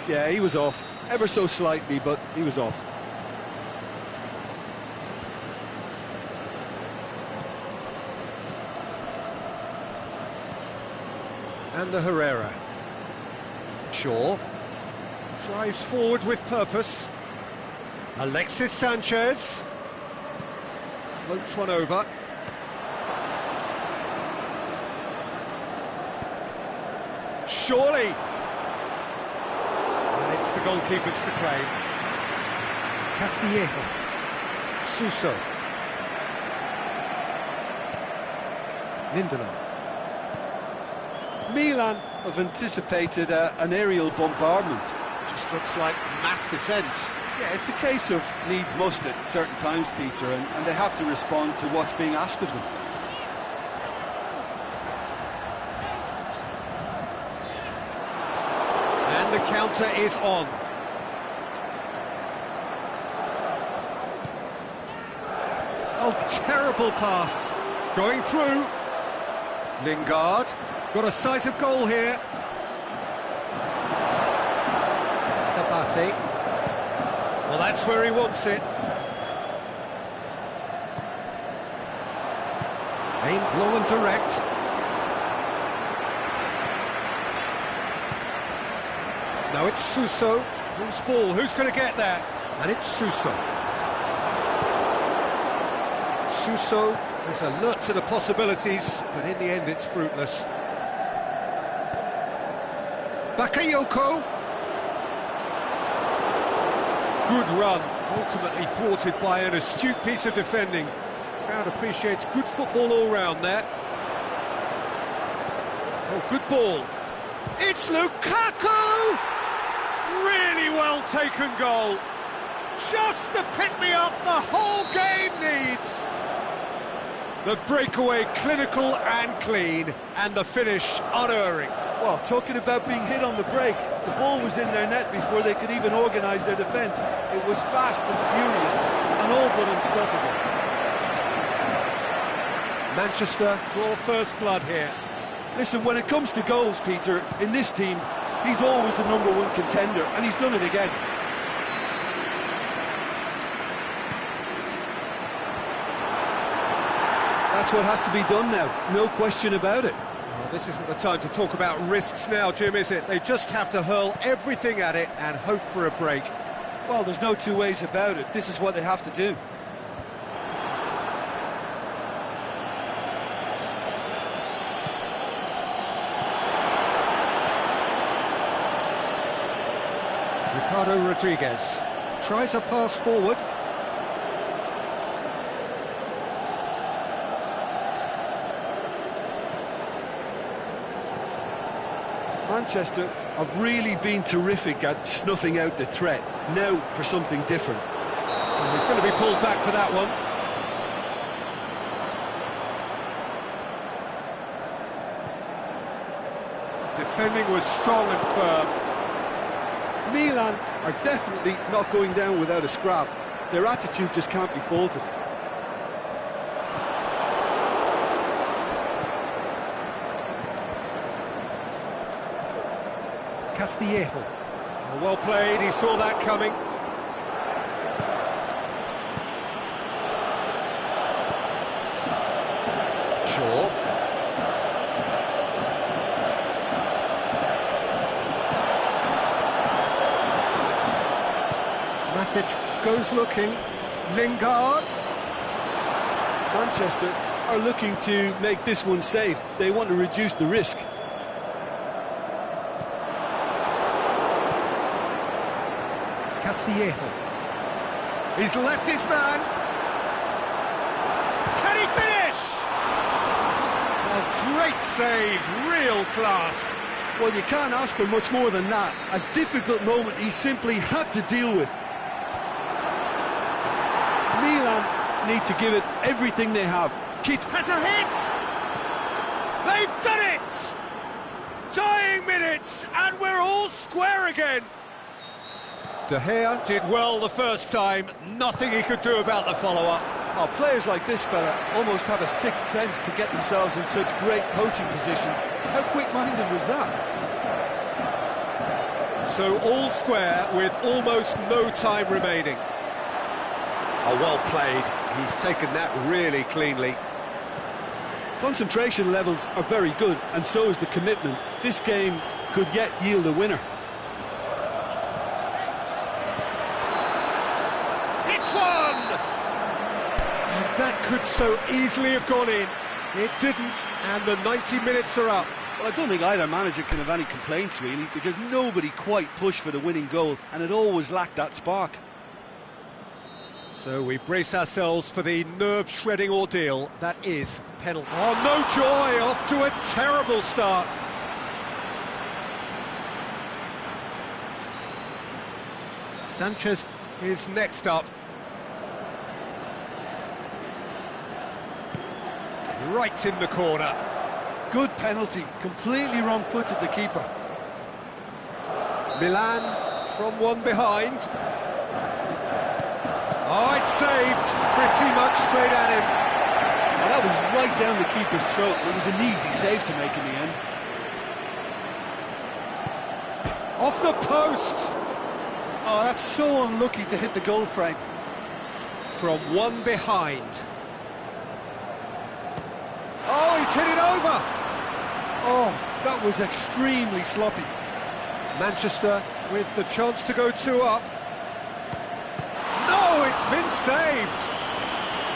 Yeah, he was off, ever so slightly, but he was off.
And the Herrera. Shaw drives forward with purpose. Alexis Sanchez floats one over. Surely! And it's the goalkeepers to claim. Castillejo. Suso. Lindelof.
Milan have anticipated an aerial bombardment.
Just looks like mass defence.
Yeah, it's a case of needs must at certain times, Peter, and they have to respond to what's being asked of them.
And the counter is on. Oh, terrible pass. Going through. Lingard. Got a sight of goal here. Abate. Well, that's where he wants it. Aimed long and direct. Now it's Suso. Loose ball. Who's going to get that? And it's Suso. Suso is alert to the possibilities, but in the end it's fruitless. Bakayoko. Good run, ultimately thwarted by an astute piece of defending. Crowd appreciates good football all round there. Oh, good ball. It's Lukaku! Really well taken goal. Just the pick-me-up the whole game needs. The breakaway clinical and clean, and the finish unerring.
Well, talking about being hit on the break, the ball was in their net before they could even organise their defence. It was fast and furious, and all but unstoppable.
Manchester draw first blood here.
Listen, when it comes to goals, Peter, in this team, he's always the #1 contender, and he's done it again. That's what has to be done now, no question about it.
Well, this isn't the time to talk about risks now, Jim, is it? They just have to hurl everything at it and hope for a break.
Well, there's no two ways about it. This is what they have to do.
Ricardo Rodriguez tries a pass forward.
Manchester have really been terrific at snuffing out the threat. Now for something different.
And he's going to be pulled back for that one. Defending was strong and firm.
Milan are definitely not going down without a scrap. Their attitude just can't be faulted.
Castillejo. Well played, he saw that coming. Shaw. Matic goes looking. Lingard.
Manchester are looking to make this one safe. They want to reduce the risk.
Castillejo. He's left his man. Can he finish? A great save, real class.
Well, you can't ask for much more than that. A difficult moment he simply had to deal with. Milan need to give it everything they have.
Kit has a hit! They've done it! Dying minutes, and we're all square again. De Gea did well the first time, nothing he could do about the follow-up.
Oh, players like this fella almost have a sixth sense to get themselves in such great coaching positions. How quick-minded was that?
So all square with almost no time remaining. Oh, well played. He's taken that really cleanly.
Concentration levels are very good, and so is the commitment. This game could yet yield a winner.
That could so easily have gone in. It didn't, and the 90 minutes are up.
Well, I don't think either manager can have any complaints, really, because nobody quite pushed for the winning goal, and it always lacked that spark.
So we brace ourselves for the nerve-shredding ordeal that is penalty. Oh, no joy, off to a terrible start. Sanchez is next up. Right in the corner.
Good penalty, completely wrong-footed the keeper.
Milan from one behind. Oh, it's saved, pretty much straight at him.
Well, that was right down the keeper's throat. It was an easy save to make in the end.
Off the post.
Oh, that's so unlucky to hit the goal frame.
From one behind. Oh, he's hit it over!
Oh, that was extremely sloppy.
Manchester with the chance to go 2 up. No, it's been saved!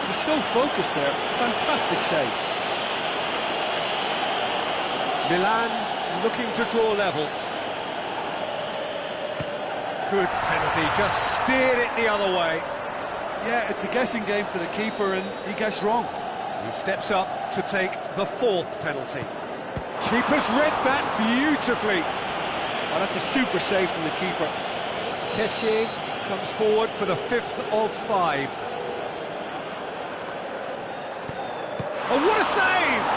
He's so focused there. Fantastic save.
Milan looking to draw level. Good penalty, just steered it the other way.
Yeah, it's a guessing game for the keeper, and he guessed wrong.
He steps up to take the 4th penalty. Keeper's read that beautifully.
Oh, that's a super save from the keeper.
Kessié comes forward for the 5th of 5. Oh, what a save!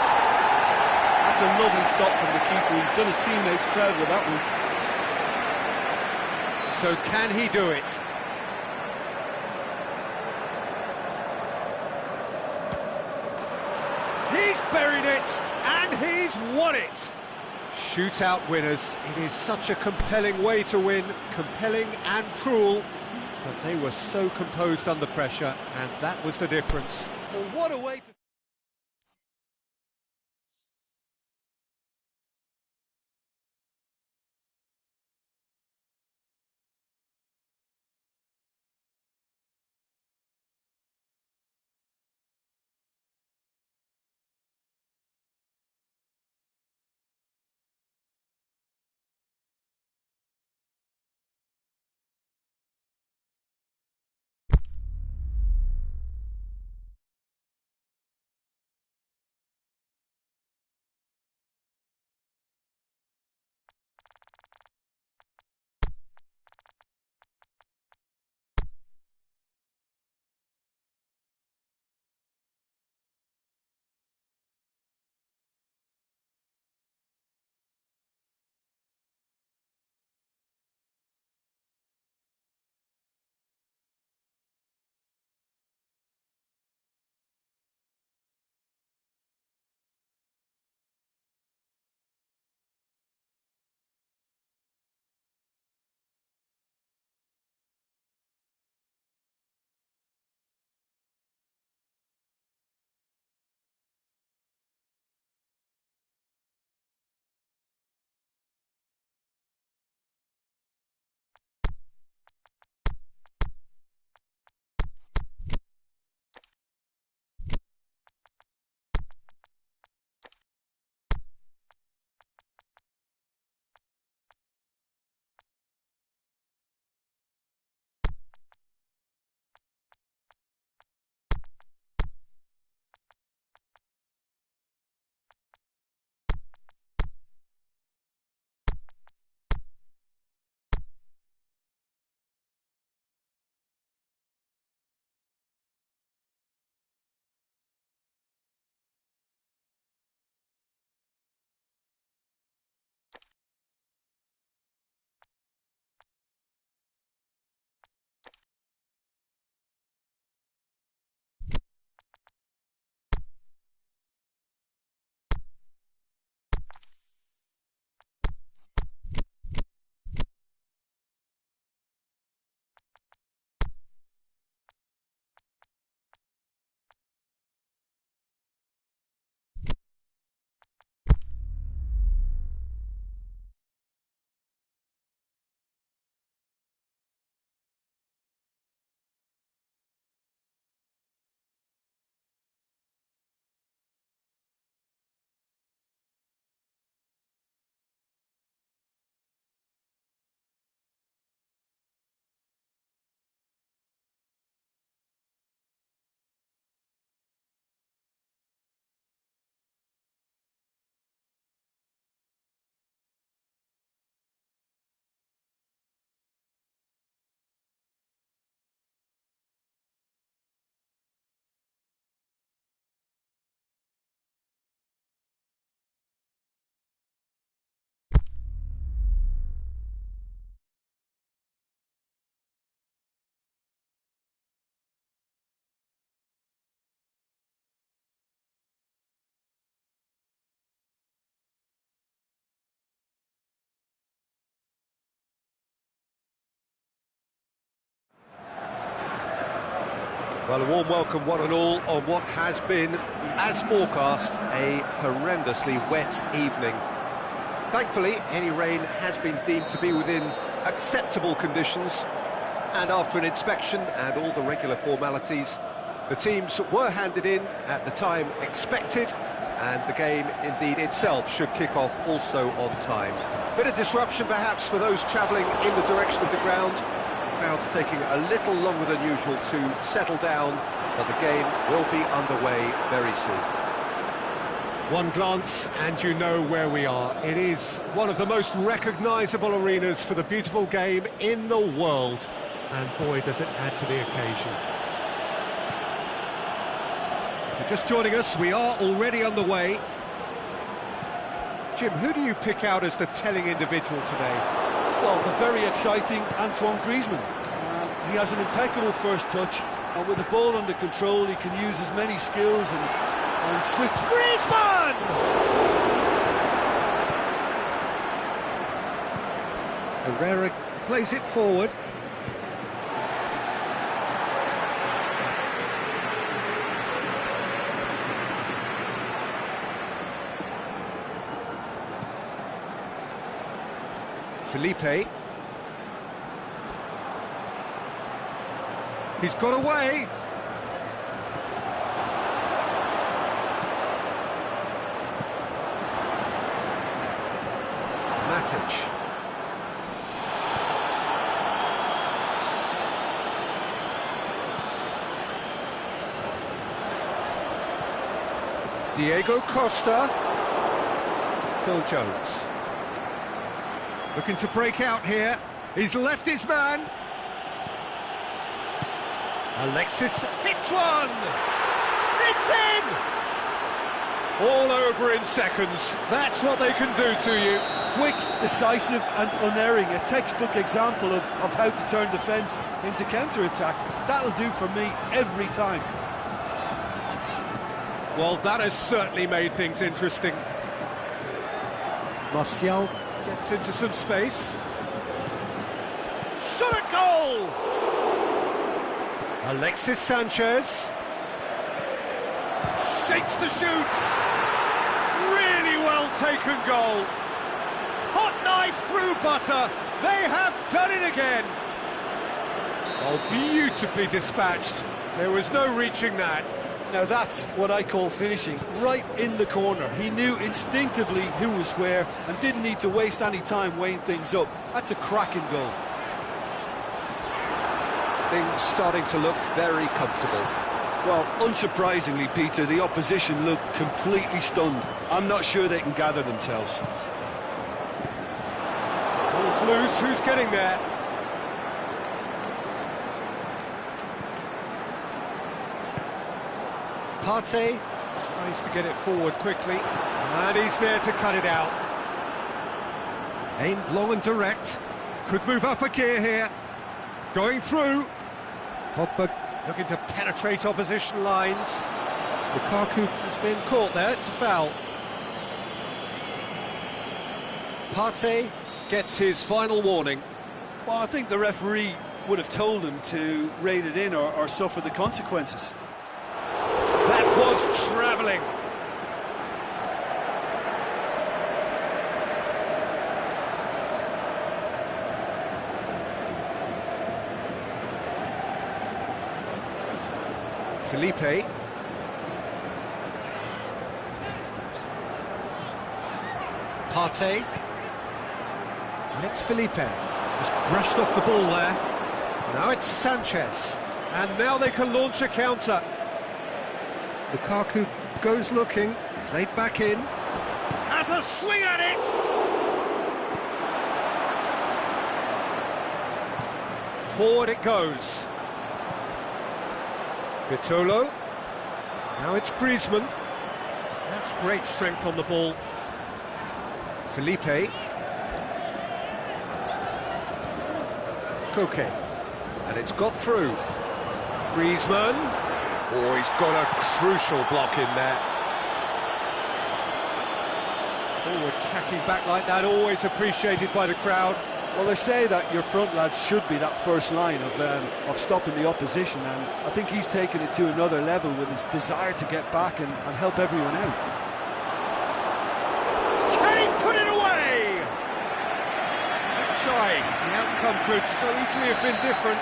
That's a lovely stop from the keeper. He's done his teammates proud with that one.
So can he do it? He's buried it, and he's won it! Shootout winners. It is such a compelling way to win, compelling and cruel, but they were so composed under pressure, and that was the difference.
Well, what a way to...
Well, a warm welcome, one and all, on what has been, as forecast, a horrendously wet evening. Thankfully, any rain has been deemed to be within acceptable conditions, and after an inspection and all the regular formalities, the teams were handed in at the time expected, and the game, indeed, itself should kick off also on time. Bit of disruption, perhaps, for those travelling in the direction of the ground. Crowd's taking a little longer than usual to settle down, but the game will be underway very soon.
One glance and you know where we are. It is one of the most recognisable arenas for the beautiful game in the world, and boy does it add to the occasion.
If you're just joining us, we are already underway. Jim, who do you pick out as the telling individual today?
Well, the very exciting Antoine Griezmann. He has an impeccable first touch, and with the ball under control, he can use his many skills and swift...
Griezmann! Herrera plays it forward. Felipe. He's got away. Matic. Diego Costa. Phil Jones. Looking to break out here. He's left his man. Alexis hits one! It's in! All over in seconds. That's what they can do to you.
Quick, decisive and unerring. A textbook example of how to turn defence into counter-attack. That'll do for me every time.
Well, that has certainly made things interesting. Martial gets into some space. Shot at goal! Alexis Sanchez shapes the shoot. Really well taken goal. Hot knife through butter. They have done it again. Oh, beautifully dispatched. There was no reaching that.
Now that's what I call finishing, right in the corner. He knew instinctively who was where and didn't need to waste any time weighing things up. That's a cracking goal.
Things starting to look very comfortable.
Well, unsurprisingly, Peter, the opposition look completely stunned. I'm not sure they can gather themselves.
Ball's loose, who's getting there? Partey tries to get it forward quickly, and he's there to cut it out. Aimed long and direct, could move up a gear here, going through. Pogba looking to penetrate opposition lines. Lukaku has been caught there, it's a foul. Partey gets his final warning.
Well, I think the referee would have told him to rein it in or suffer the consequences.
That was travelling. Felipe. Partey. And it's Felipe. Just brushed off the ball there. Now it's Sanchez. And now they can launch a counter. Lukaku goes looking, played back in. Has a swing at it! Forward it goes. Vitolo. Now it's Griezmann. That's great strength on the ball. Felipe. Koke. And it's got through. Griezmann. Oh, he's got a crucial block in there. Forward tracking back like that, always appreciated by the crowd.
Well, they say that your front lads should be that first line of stopping the opposition, and I think he's taken it to another level with his desire to get back and help everyone out.
Can he put it away? Trying. The outcome could so easily have been different.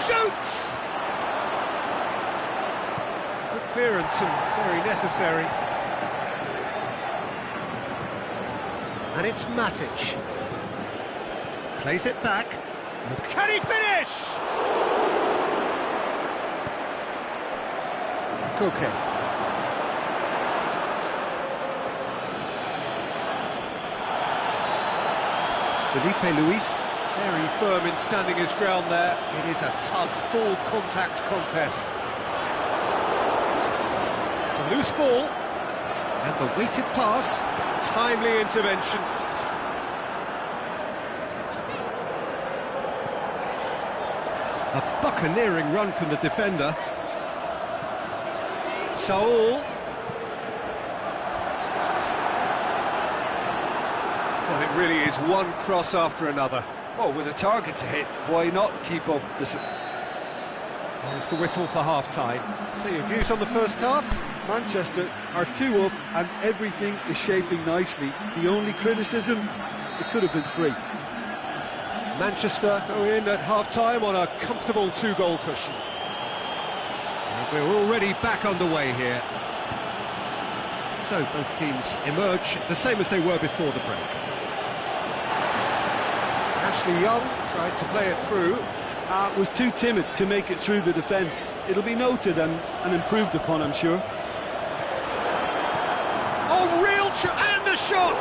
Shoots! Good clearance and very necessary. And it's Matic. Plays it back. Can he finish? Koke. Felipe Luis, very firm in standing his ground there. It is a tough, full contact contest. It's a loose ball. And the weighted pass. Timely intervention. A buccaneering run from the defender. Saul. Well, it really is one cross after another.
Well, with a target to hit, why not keep up this?
There's the whistle for half-time. So your views on the first half?
Manchester are 2 up and everything is shaping nicely. The only criticism, it could have been 3.
Manchester go in at half-time on a comfortable 2-goal cushion. And we're already back underway here. So both teams emerge the same as they were before the break. Ashley Young tried to play it through.
Was too timid to make it through the defence. It'll be noted and improved upon, I'm sure.
Oh, real and the shot!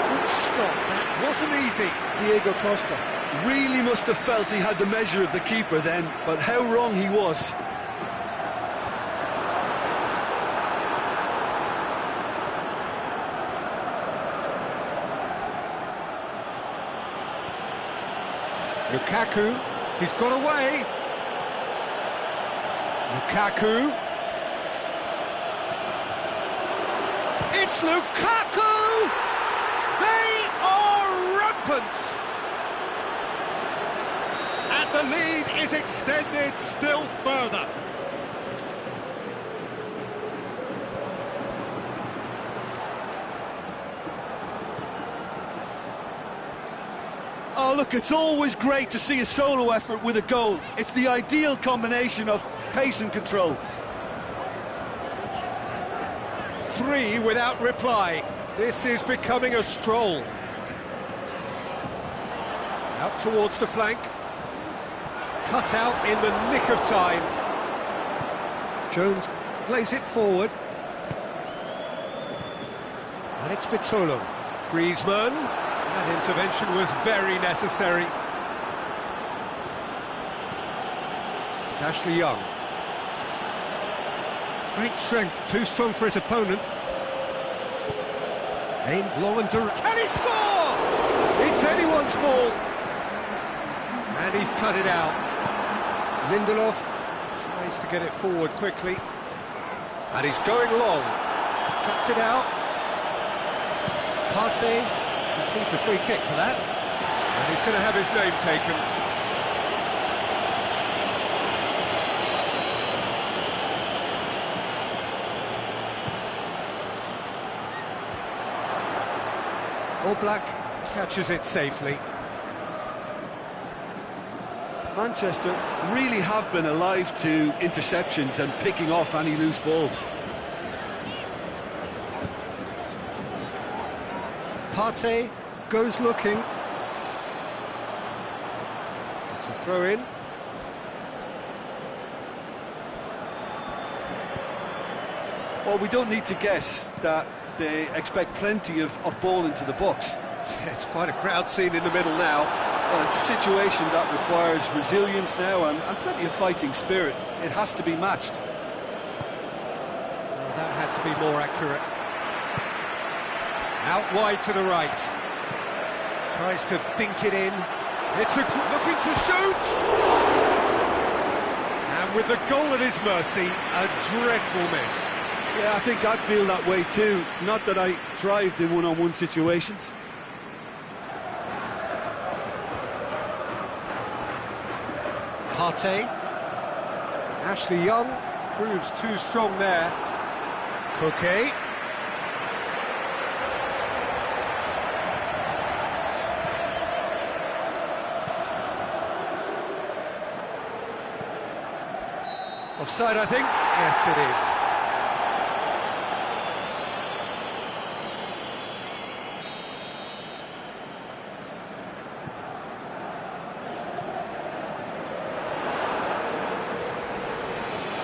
Good stop, that wasn't easy.
Diego Costa really must have felt he had the measure of the keeper then, but how wrong he was.
Lukaku, he's got away. Lukaku. It's Lukaku! They are rampant! And the lead is extended still further.
Oh, look, it's always great to see a solo effort with a goal. It's the ideal combination of pace and control.
3 without reply. This is becoming a stroll. Out towards the flank. Cut out in the nick of time. Jones plays it forward. And it's Vitolo. Griezmann. That intervention was very necessary. Ashley Young. Great strength, too strong for his opponent. Aimed long and direct. Can he score? It's anyone's ball. And he's cut it out. Lindelof tries to get it forward quickly. And he's going long. Cuts it out. Partey. Seems a free kick for that. And he's going to have his name taken. Oblak catches it safely.
Manchester really have been alive to interceptions and picking off any loose balls.
Partey goes looking. It's a throw in.
Well, we don't need to guess that they expect plenty of ball into the box.
It's quite a crowd scene in the middle now.
Well, it's a situation that requires resilience now and plenty of fighting spirit. It has to be matched.
Well, that had to be more accurate. Out wide to the right. Tries to dink it in. It's looking to shoot! And with the goal at his mercy, a dreadful miss.
Yeah, I think I'd feel that way too. Not that I thrived in one-on-one situations.
Partey. Ashley Young proves too strong there. Cookie. Offside, I think. Yes, it is.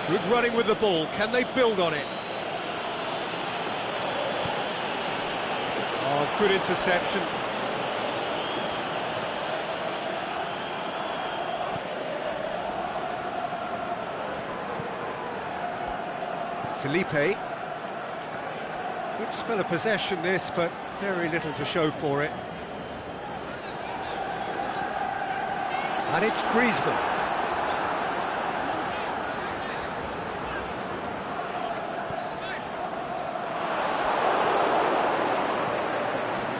Good running with the ball. Can they build on it? Oh, good interception. Felipe. Good spell of possession this, but very little to show for it. And it's Griezmann.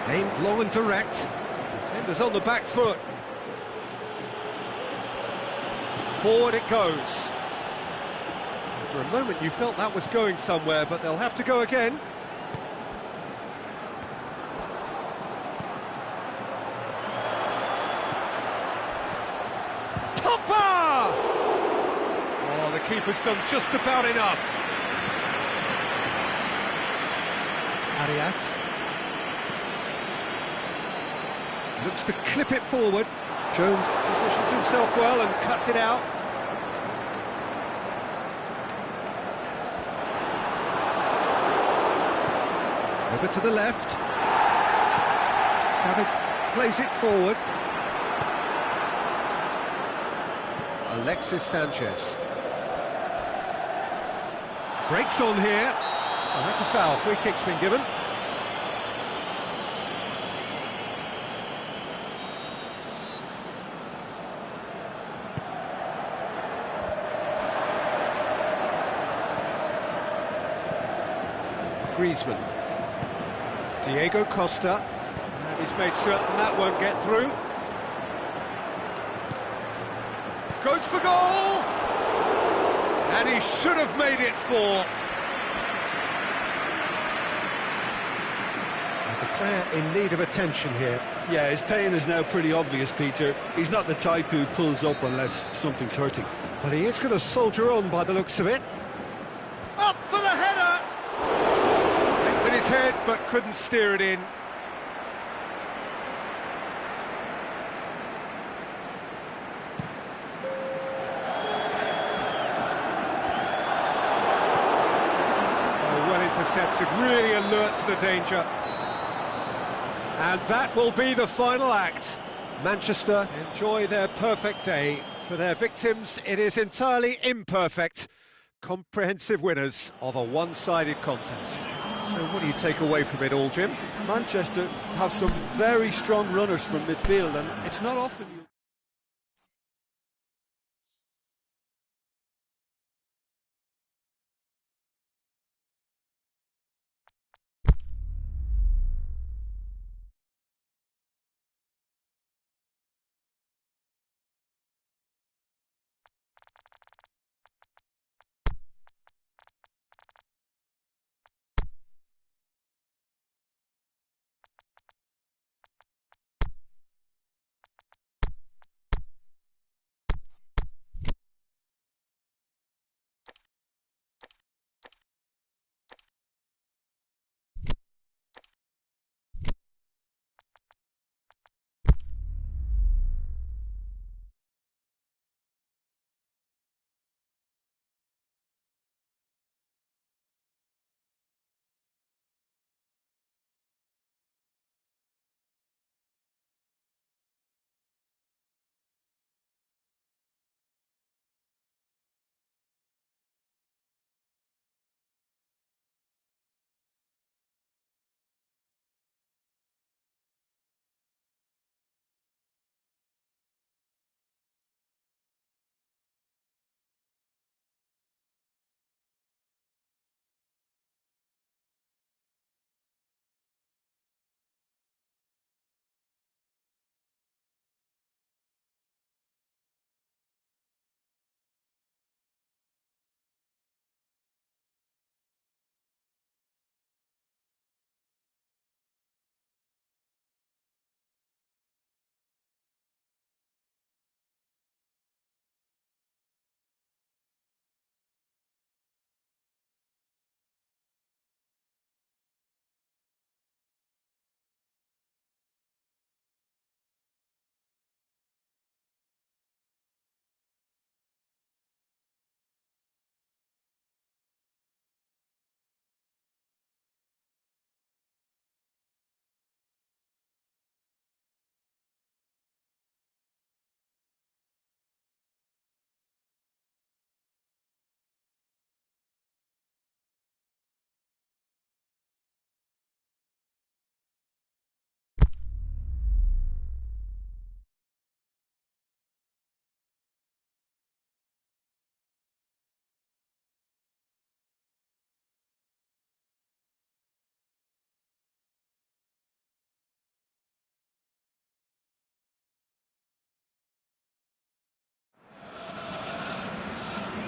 Aimed long and direct. Defenders on the back foot. Forward it goes. For a moment you felt that was going somewhere, but they'll have to go again. Pogba! Oh, the keeper's done just about enough. Arias. Looks to clip it forward. Jones positions himself well and cuts it out. Over to the left. Savage plays it forward. Alexis Sanchez. Breaks on here. Oh, that's a foul. Free kick's been given. Griezmann. Diego Costa. And he's made certain that won't get through. Goes for goal! And he should have made it 4. There's a player in need of attention here.
Yeah, his pain is now pretty obvious, Peter. He's not the type who pulls up unless something's hurting.
But he is going to soldier on by the looks of it. Up for the header! With his head, but couldn't steer it in. Oh, well intercepted, really alert to the danger. And that will be the final act. Manchester enjoy their perfect day. For their victims, it is entirely imperfect. Comprehensive winners of a one-sided contest. So what do you take away from it all, Jim?
Manchester have some very strong runners from midfield, and it's not often you...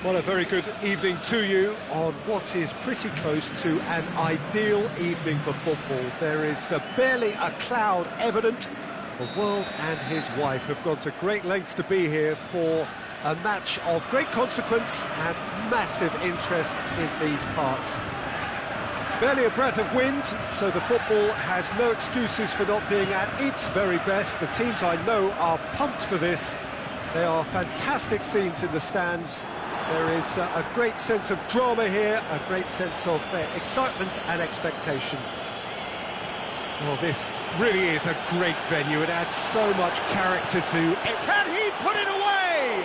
Well, a very good evening to you on what is pretty close to an ideal evening for football. There is barely a cloud evident. The world and his wife have gone to great lengths to be here for a match of great consequence and massive interest in these parts. Barely a breath of wind, so the football has no excuses for not being at its very best. The teams I know are pumped for this. There are fantastic scenes in the stands. There is a great sense of drama here, a great sense of excitement and expectation. Well, this really is a great venue. It adds so much character to it. Can he put it away?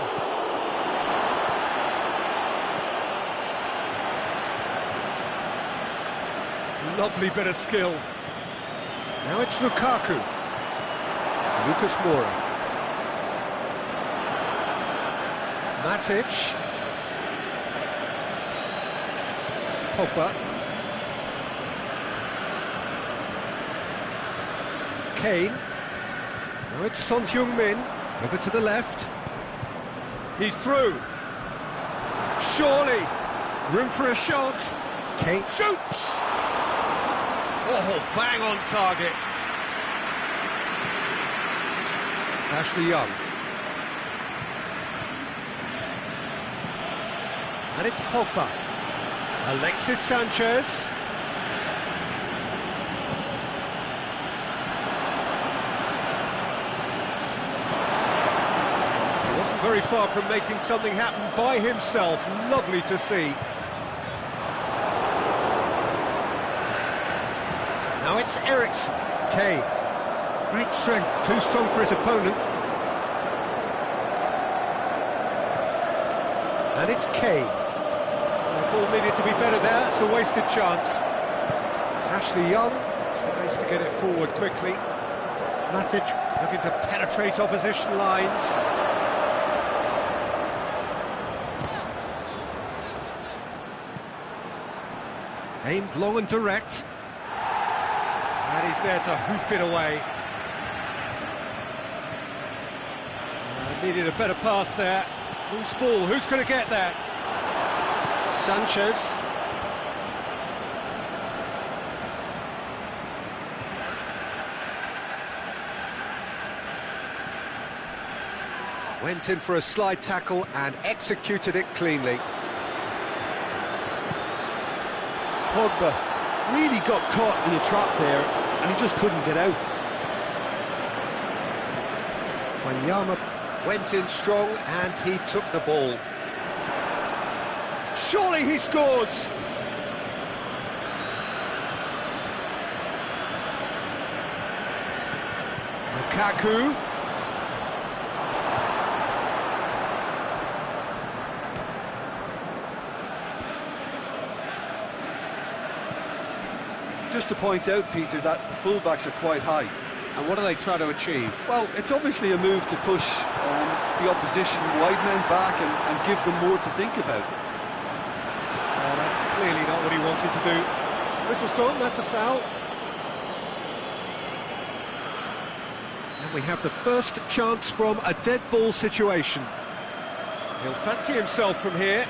Lovely bit of skill. Now it's Lukaku. Lucas Moura. Matic. Pogba. Kane. Now it's Son Heung-min. Over to the left. He's through. Surely. Room for a shot. Kane shoots. Oh, bang on target. Ashley Young. And it's Pogba. Alexis Sanchez. He wasn't very far from making something happen by himself. Lovely to see. Now it's Eriksen. Kane. Great strength, too strong for his opponent. And it's Kane. The ball needed to be better there, it's a wasted chance. Ashley Young tries to get it forward quickly. Matic looking to penetrate opposition lines. Aimed long and direct. And he's there to hoof it away. Needed a better pass there. Loose ball, who's going to get that? Sanchez. Went in for a slide tackle and executed it cleanly.
Pogba really got caught in a trap there, and he just couldn't get out.
Wanyama went in strong and he took the ball. Surely he scores! Lukaku.
Just to point out, Peter, that the fullbacks are quite high.
And what are they trying to achieve?
Well, it's obviously a move to push the opposition wide men back and give them more to think about.
Oh, that's clearly not what he wanted to do. Whistle's gone, that's a foul. And we have the first chance from a dead ball situation. He'll fancy himself from here.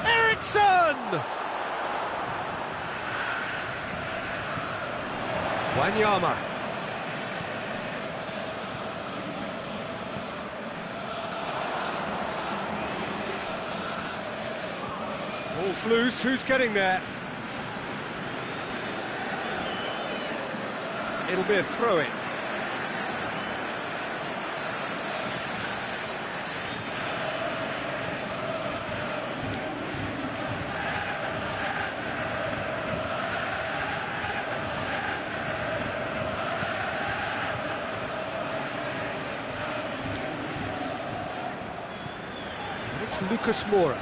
Eriksen! Wanyama. Ball's loose, who's getting there? It'll be a throw-in. And it's Lucas Moura.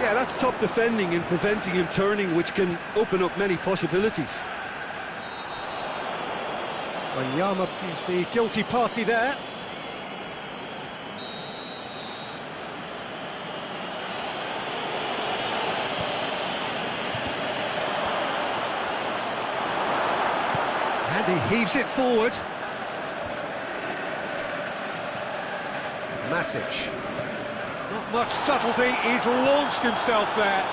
Yeah, that's top defending and preventing him turning, which can open up many possibilities.
Wanyama is the guilty party there. And he heaves it forward. Matic. Not much subtlety, he's launched himself there.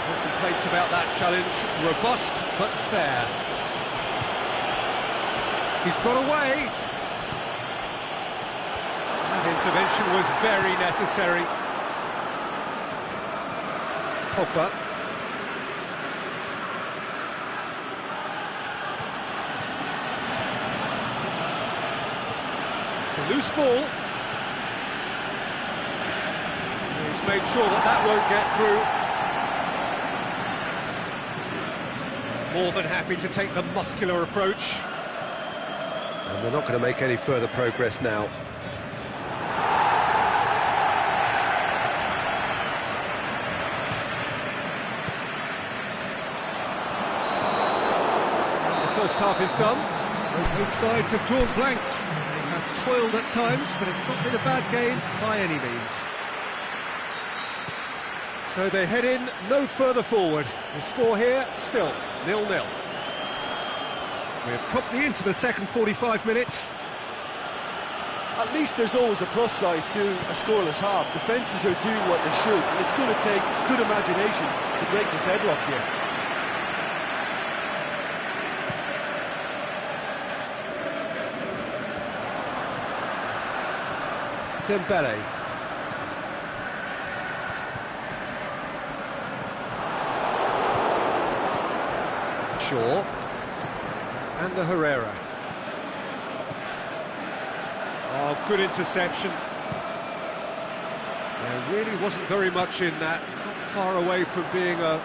No complaints about that challenge, robust but fair. He's got away. That intervention was very necessary. Pogba. It's a loose ball. He's made sure that that won't get through. More than happy to take the muscular approach. And they're not going to make any further progress now. The first half is done. Both sides have drawn blanks. They have toiled at times, but it's not been a bad game by any means. So they head in no further forward. The score here, still 0-0. We're promptly into the second 45 minutes.
At least there's always a plus side to a scoreless half. Defences are doing what they should, and it's going to take good imagination to break the deadlock here.
Dembele. Shaw. And the Herrera. Oh, good interception. There really wasn't very much in that. Not far away from being a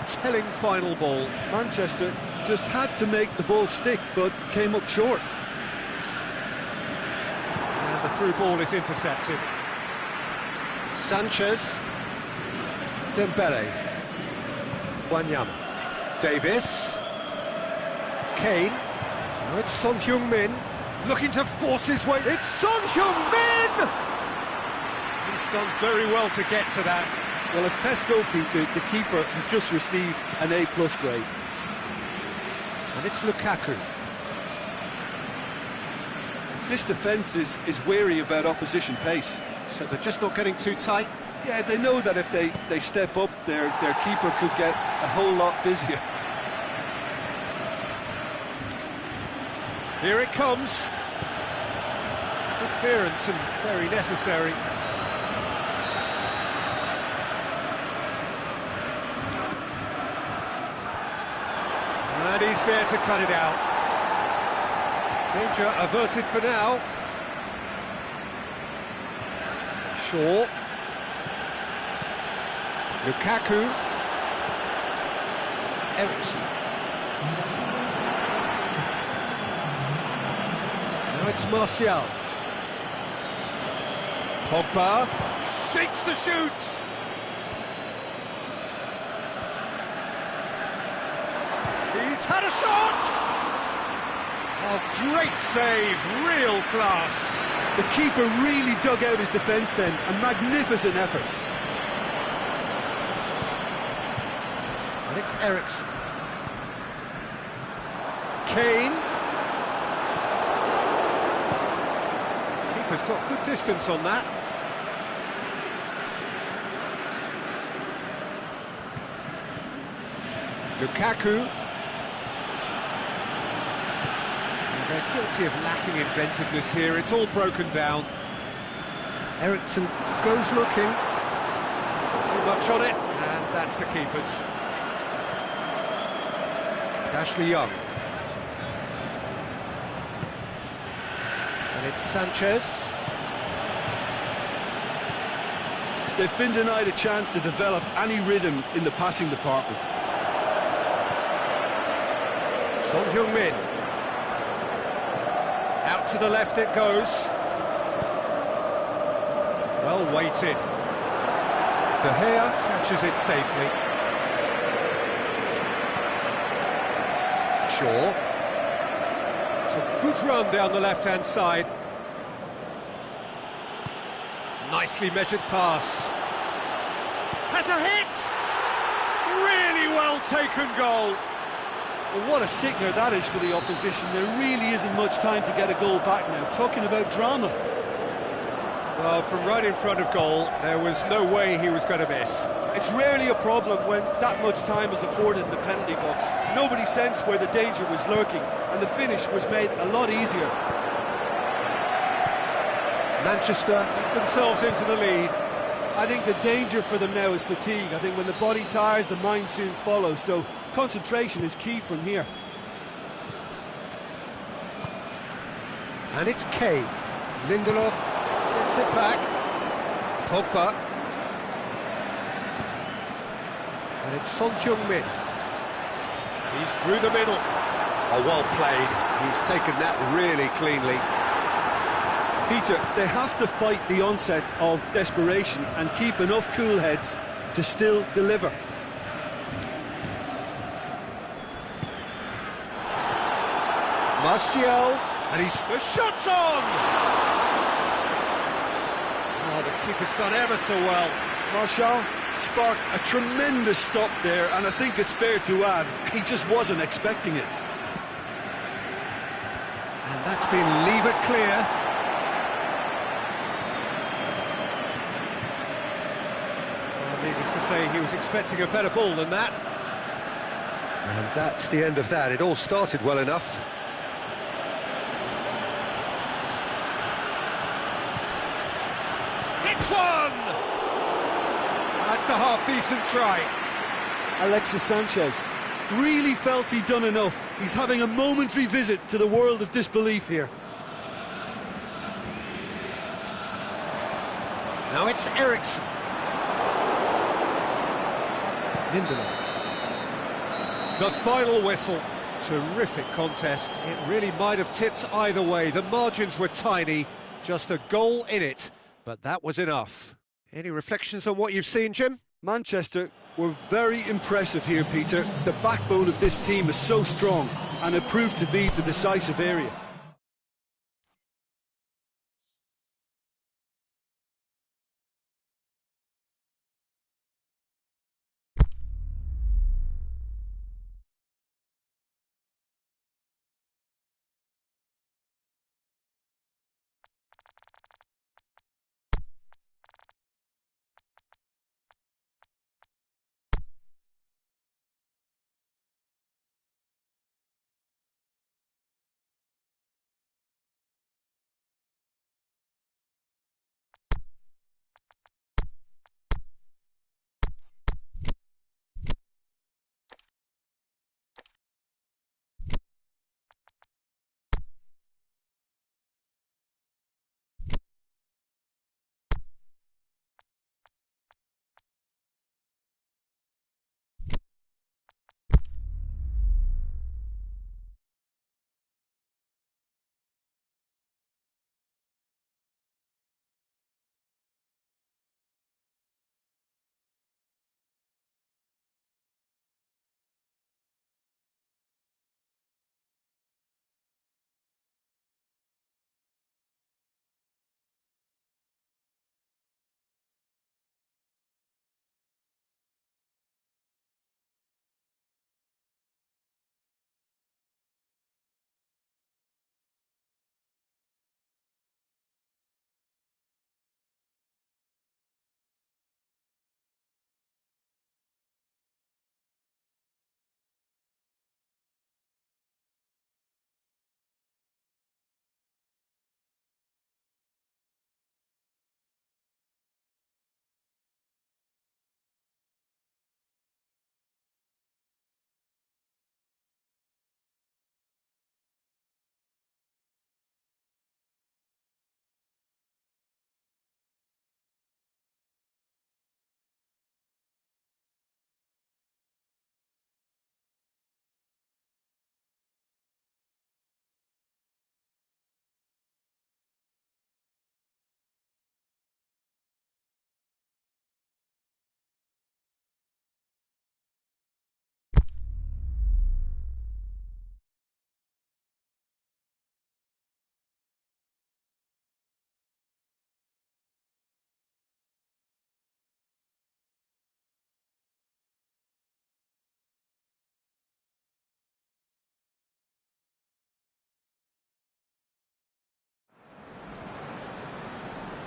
telling final ball.
Manchester just had to make the ball stick, but came up short.
And the through ball is intercepted. Sanchez. Dembele. Wanyama. Davis. Kane. Now it's Son Heung-min looking to force his way. It's Son Heung-min! He's done very well to get to that.
Well, as Tesco, Peter, the keeper has just received an A+ grade.
And it's Lukaku.
This defence is wary about opposition pace.
So they're just not getting too tight.
Yeah, they know that if they step up, their keeper could get a whole lot busier.
Here it comes. Good clearance and very necessary. And he's there to cut it out. Danger averted for now. Shaw. Lukaku. Ericsson. Now it's Martial. Pogba shakes the shoots. He's had a shot. Oh, great save, real class.
The keeper really dug out his defence then, a magnificent effort.
And it's Ericsson. Kane. Keeper's got good distance on that. Lukaku. And they're guilty of lacking inventiveness here. It's all broken down. Ericsson goes looking. Too much on it, and that's the keeper's. Ashley Young. And it's Sanchez.
They've been denied a chance to develop any rhythm in the passing department.
Son Heung-min. Out to the left it goes. Well weighted. De Gea catches it safely. Shaw. It's a good run down the left-hand side. Nicely measured pass. Has a hit! Really well taken goal.
Well, what a sickener that is for the opposition. There really isn't much time to get a goal back now. Talking about drama.
Well, from right in front of goal, there was no way he was going to miss.
It's rarely a problem when that much time is afforded in the penalty box. Nobody sensed where the danger was lurking, and the finish was made a lot easier.
Manchester put themselves into the lead.
I think the danger for them now is fatigue. I think when the body tires, the mind soon follows, so concentration is key from here.
And it's Kane. Lindelof gets it back. Pogba. And it's Son Heung-min. He's through the middle.
Oh, well played. He's taken that really cleanly.
Peter, they have to fight the onset of desperation and keep enough cool heads to still deliver.
Martial, and the shot's on! Oh, the keeper's done ever so well.
Martial sparked a tremendous stop there, and I think it's fair to add, he just wasn't expecting it.
And that's been levered clear. Well, needless to say, he was expecting a better ball than that.
And that's the end of that. It all started well enough.
Hits one! That's a half-decent try.
Alexis Sanchez really felt he'd done enough. He's having a momentary visit to the world of disbelief here.
Now it's Eriksen. Lindelof. The final whistle. Terrific contest. It really might have tipped either way. The margins were tiny, just a goal in it, but that was enough. Any reflections on what you've seen, Jim?
Manchester were very impressive here, Peter. The backbone of this team is so strong, and it proved to be the decisive area.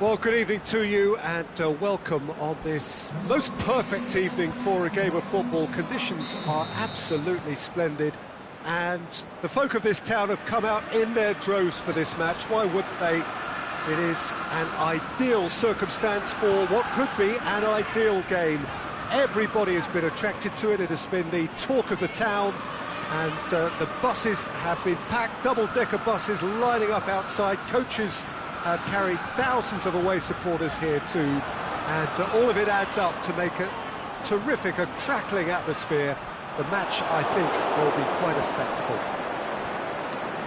Well, good evening to you and welcome on this most perfect evening for a game of football. Conditions are absolutely splendid and the folk of this town have come out in their droves for this match. Why wouldn't they? It is an ideal circumstance for what could be an ideal game. Everybody has been attracted to it. It has been the talk of the town, and the buses have been packed, double-decker buses lining up outside. Coaches have carried thousands of away supporters here too, and all of it adds up to make a terrific, a crackling atmosphere. The match, I think, will be quite a spectacle.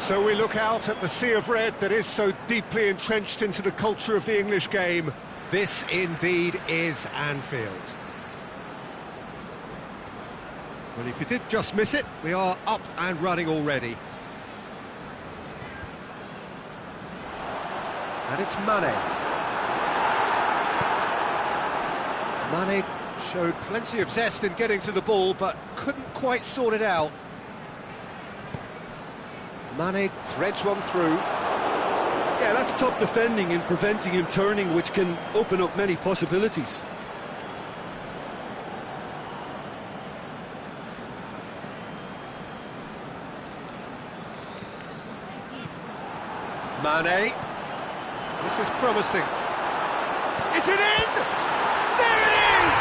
So we look out at the sea of red that is so deeply entrenched into the culture of the English game. This indeed is Anfield. Well, if you did just miss it, we are up and running already. And it's Mane. Mane showed plenty of zest in getting to the ball, but couldn't quite sort it out. Mane threads one through.
Yeah, that's top defending and preventing him turning, which can open up many possibilities.
Mane. This is promising. Is it in? There it is!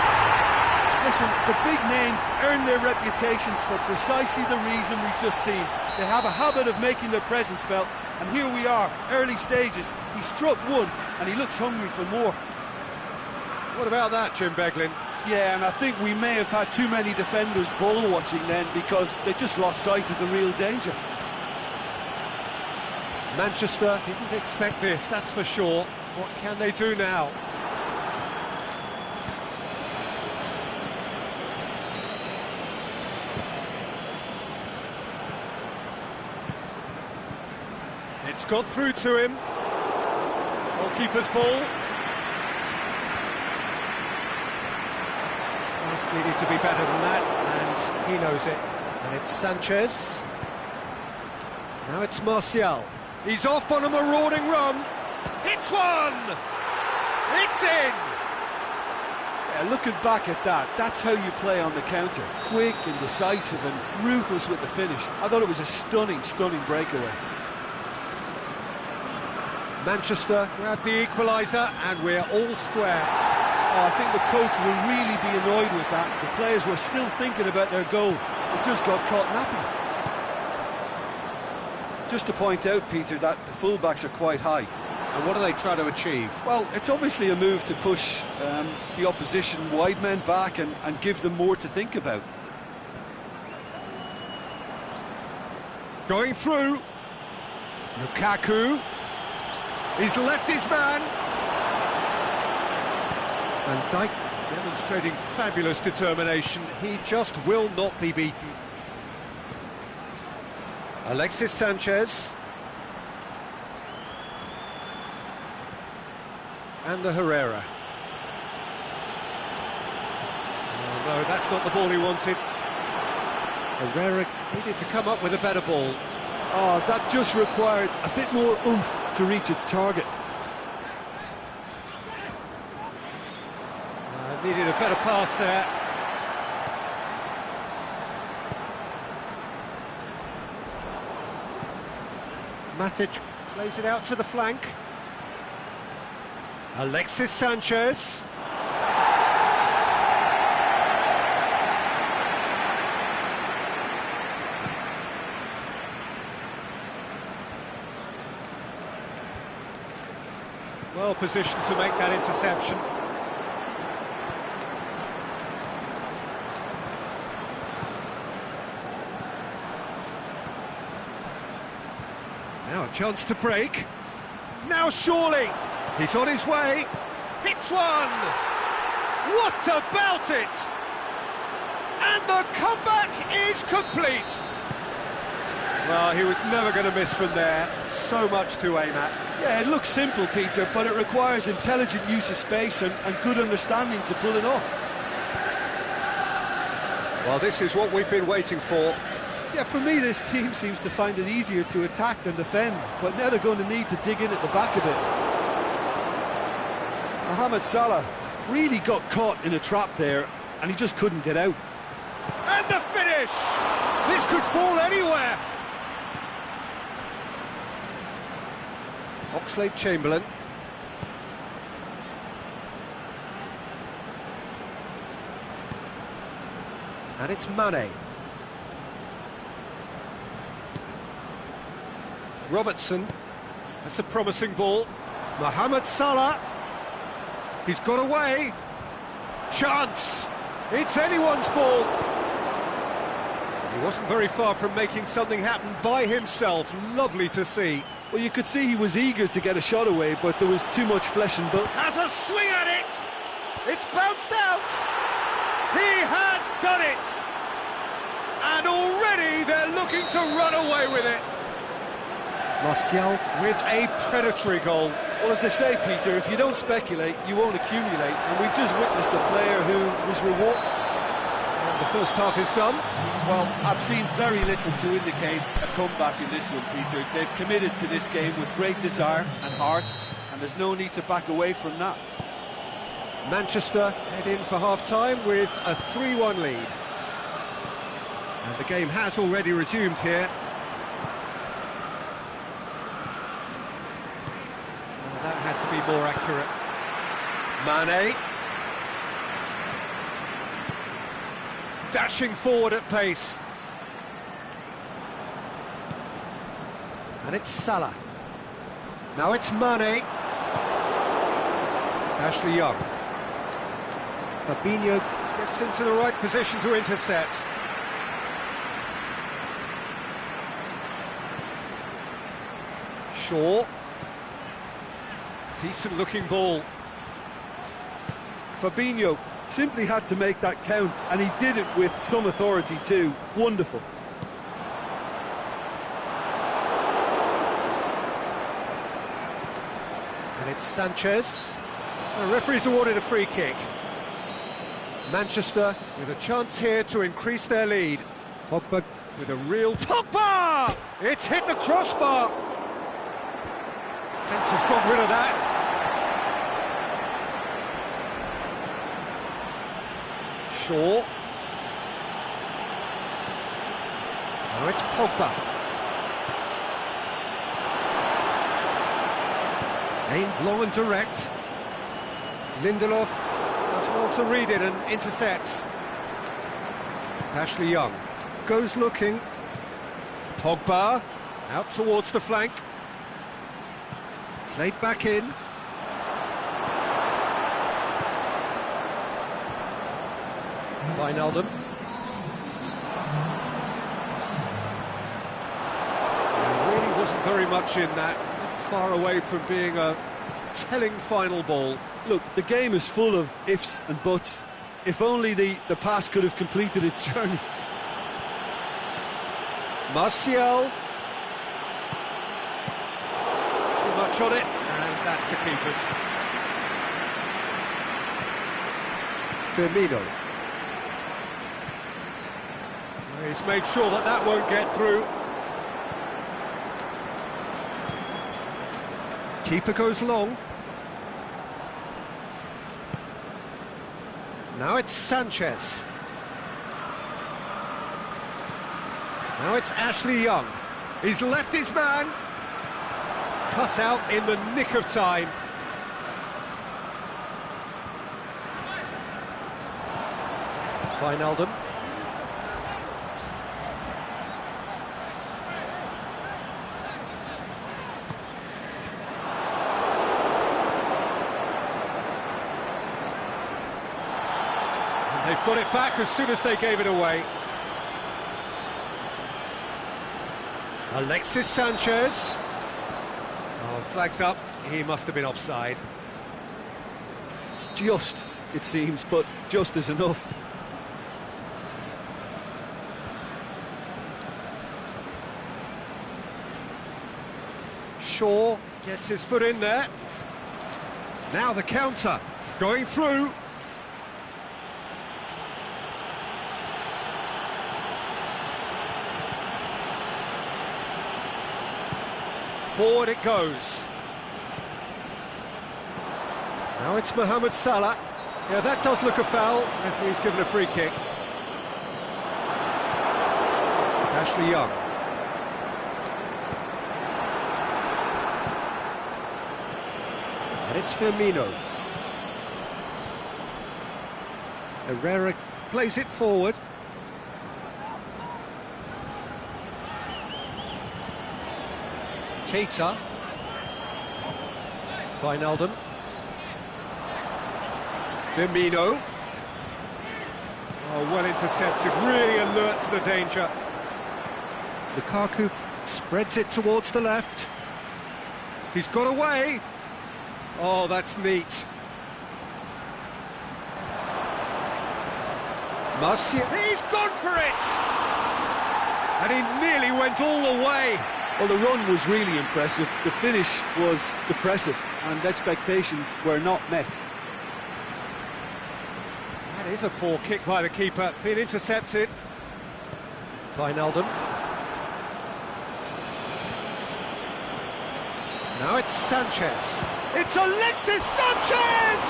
Listen, the big names earn their reputations for precisely the reason we've just seen. They have a habit of making their presence felt, and here we are, early stages. He struck one, and he looks hungry for more.
What about that, Jim Beglin?
Yeah, and I think we may have had too many defenders ball-watching then, because they just lost sight of the real danger.
Manchester didn't expect this, that's for sure. What can they do now? It's got through to him. Goalkeeper's ball. Just needed to be better than that, and he knows it. And it's Sanchez. Now it's Martial. He's off on a marauding run. Hits one! It's in!
Yeah, looking back at that, that's how you play on the counter. Quick and decisive and ruthless with the finish. I thought it was a stunning, stunning breakaway.
Manchester grab the equaliser and we're all square.
Oh, I think the coach will really be annoyed with that. The players were still thinking about their goal. It just got caught napping. Just to point out, Peter, that the fullbacks are quite high.
And what do they try to achieve?
Well, it's obviously a move to push the opposition wide men back and give them more to think about.
Going through. Lukaku. He's left his man. Van Dijk demonstrating fabulous determination. He just will not be beaten. Alexis Sanchez. And the Herrera. Oh no, that's not the ball he wanted. Herrera needed to come up with a better ball.
Oh, that just required a bit more oomph to reach its target.
Needed a better pass there. Matic plays it out to the flank. Alexis Sanchez. Well positioned to make that interception. Now a chance to break. Now surely! He's on his way. Hits one! What about it? And the comeback is complete! Well, he was never going to miss from there. So much to aim at.
Yeah, it looks simple, Peter, but it requires intelligent use of space and good understanding to pull it off.
Well, this is what we've been waiting for.
Yeah, for me, this team seems to find it easier to attack than defend, but now they're going to need to dig in at the back a bit. Mohamed Salah really got caught in a trap there, and he just couldn't get out.
And the finish! This could fall anywhere! Oxlade-Chamberlain. And it's Mane. Robertson. That's a promising ball. Mohamed Salah. He's got away. Chance. It's anyone's ball. He wasn't very far from making something happen by himself. Lovely to see.
Well, you could see he was eager to get a shot away, but there was too much flesh and bone.
Has a swing at it. It's bounced out. He has done it. And already they're looking to run away with it. Martial with a predatory goal.
Well, as they say, Peter, if you don't speculate, you won't accumulate. And we've just witnessed a player who was rewarded.
And the first half is done.
Well, I've seen very little to indicate a comeback in this one, Peter. They've committed to this game with great desire and heart, and there's no need to back away from that.
Manchester head in for half-time with a 3-1 lead. And the game has already resumed here. Well, that had to be more accurate. Mane. Dashing forward at pace. And it's Salah. Now it's Mane. Ashley Young. Fabinho gets into the right position to intercept. Shaw. Decent looking ball.
Fabinho simply had to make that count, and he did it with some authority too. Wonderful.
And it's Sanchez. The referee's awarded a free kick. Manchester with a chance here to increase their lead. Pogba with a real... Pogba! It's hit the crossbar! Defence has got rid of that. Shaw. Now it's Pogba. Aimed long and direct. Lindelof does well to read it and intercepts. Ashley Young goes looking. Pogba out towards the flank. Played back in. Wijnaldum. There really wasn't very much in that. Not far away from being a telling final ball.
Look, the game is full of ifs and buts. If only the pass could have completed its journey.
Martial. Too much on it, and that's the keeper's. Firmino. He's made sure that that won't get through. Keeper goes long. Now it's Sanchez. Now it's Ashley Young. He's left his man. Cut out in the nick of time. Wijnaldum. They've got it back as soon as they gave it away. Alexis Sanchez. Oh, flags up. He must have been offside.
Just, it seems, but just is enough.
Shaw gets his foot in there. Now the counter. Going through. Forward it goes.
Now it's Mohamed Salah. Yeah, that does look a foul. Referee's given a free kick. Ashley Young. And it's Firmino. Herrera plays it forward. Keita. Wijnaldum. Firmino. Oh, well intercepted, really alert to the danger. Lukaku spreads it towards the left. He's got away. Oh, that's neat. Martial, he's gone for it! And he nearly went all the way.
Well, the run was really impressive. The finish was depressive, and expectations were not met.
That is a poor kick by the keeper, being intercepted. Wijnaldum. Now it's Sanchez. It's Alexis Sanchez!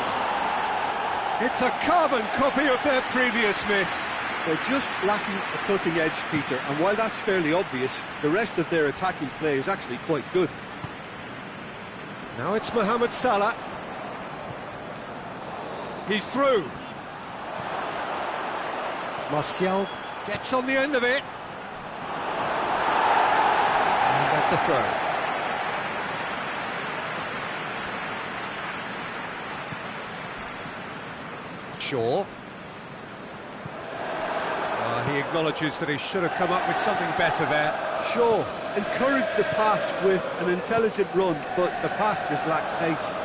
It's a carbon copy of their previous miss.
They're just lacking a cutting edge, Peter, and while that's fairly obvious, the rest of their attacking play is actually quite good.
Now it's Mohamed Salah. He's through. Martial gets on the end of it. And that's a throw. Shaw. He acknowledges that he should have come up with something better there.
Shaw encouraged the pass with an intelligent run, but the pass just lacked pace.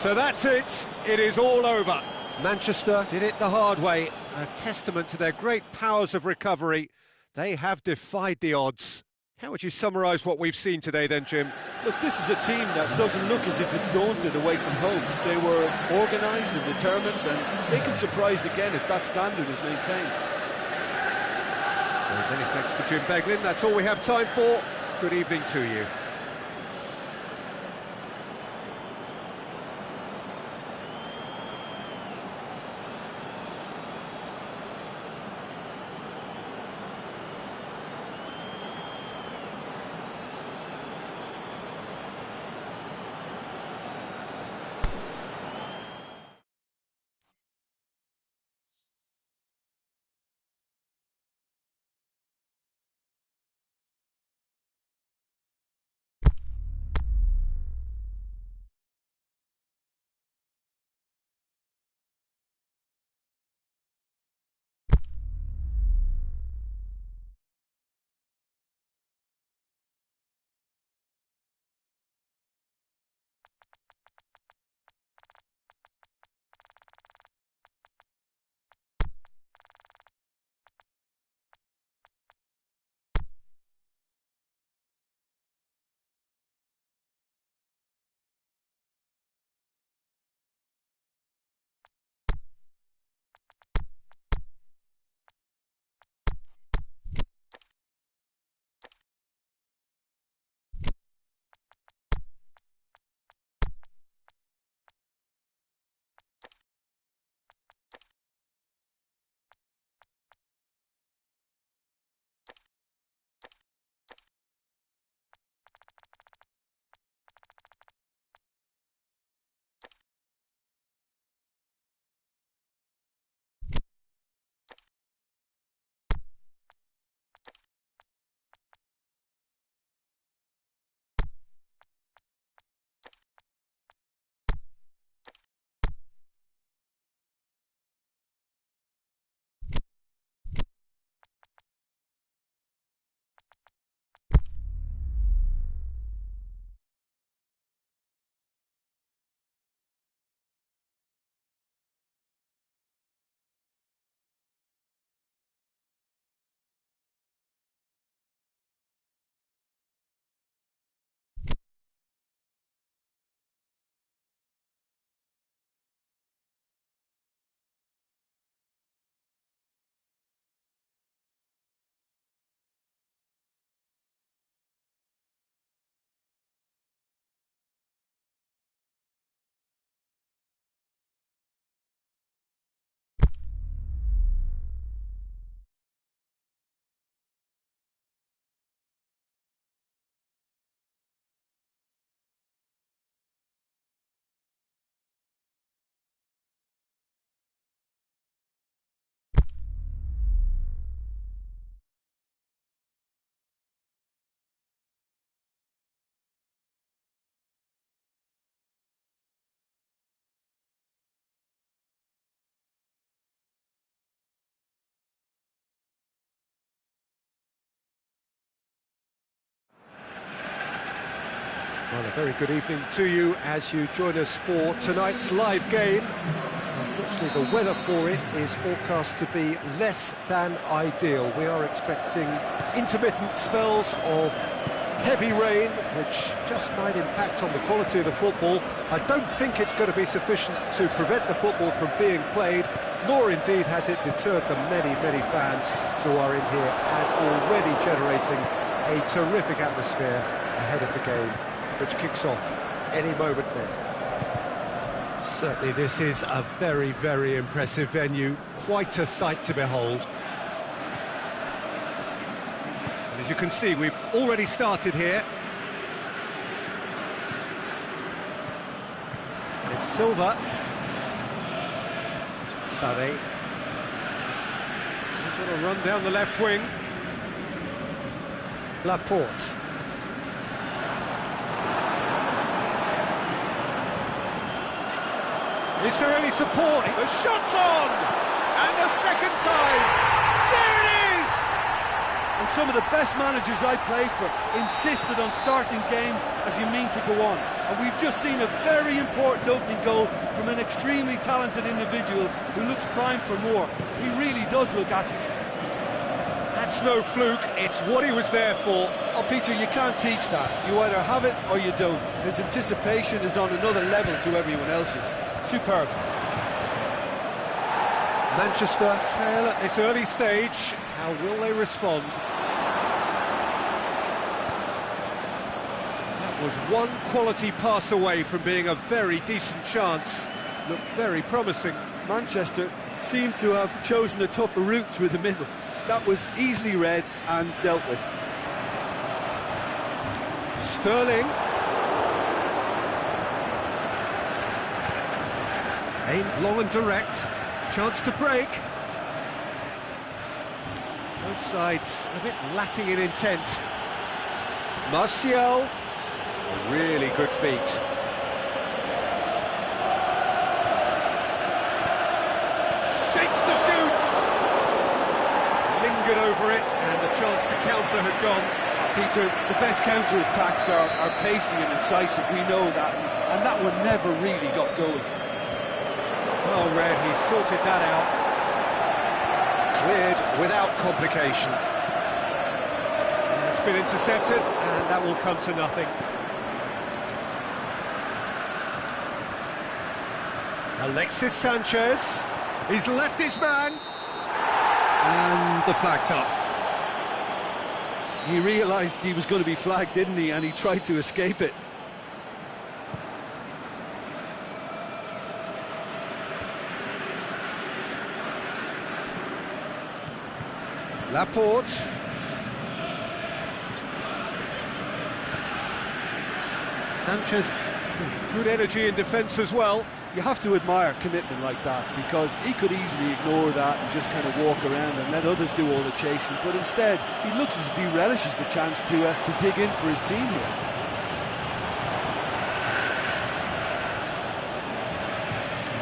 So that's it. It is all over. Manchester did it the hard way. A testament to their great powers of recovery. They have defied the odds. How would you summarise what we've seen today then, Jim?
Look, this is a team that doesn't look as if it's daunted away from home. They were organised and determined, and they can surprise again if that standard is maintained.
So many thanks to Jim Beglin. That's all we have time for. Good evening to you.
Well, a very good evening to you as you join us for tonight's live game. Unfortunately, the weather for it is forecast to be less than ideal. We are expecting intermittent spells of heavy rain, which just might impact on the quality of the football. I don't think it's going to be sufficient to prevent the football from being played, nor indeed has it deterred the many, many fans who are in here and already generating a terrific atmosphere ahead of the game, which kicks off any moment now. Certainly this is a very, very impressive venue, quite a sight to behold. And as you can see, we've already started here. It's Silva. Sané. He's on a run down the left wing. Laporte. Is there any support? The shot's on! And the second time! There it is!
And some of the best managers I played for insisted on starting games as you mean to go on. And we've just seen a very important opening goal from an extremely talented individual who looks primed for more. He really does look at it.
That's no fluke, it's what he was there for.
Oh, Peter, you can't teach that. You either have it or you don't. His anticipation is on another level to everyone else's. Superb.
Manchester trail at this early stage. How will they respond? That was one quality pass away from being a very decent chance. Looked very promising.
Manchester seemed to have chosen a tougher route through the middle. That was easily read and dealt with.
Sterling. Aimed long and direct. Chance to break. Both sides a bit lacking in intent. Martial. A really good feat. Shapes the shoots. Lingered over it, and the chance to counter had gone.
Peter, the best counter-attacks are pacey and incisive, we know that, and that one never really got going.
Well read, he sorted that out. Cleared without complication. It's been intercepted, and that will come to nothing. Alexis Sanchez, he's left his man. And the flag's up.
He realised he was going to be flagged, didn't he? And he tried to escape it.
Laporte. Sanchez with good energy in defence as well.
You have to admire commitment like that, because he could easily ignore that and just kind of walk around and let others do all the chasing, but instead he looks as if he relishes the chance to dig in for his team here.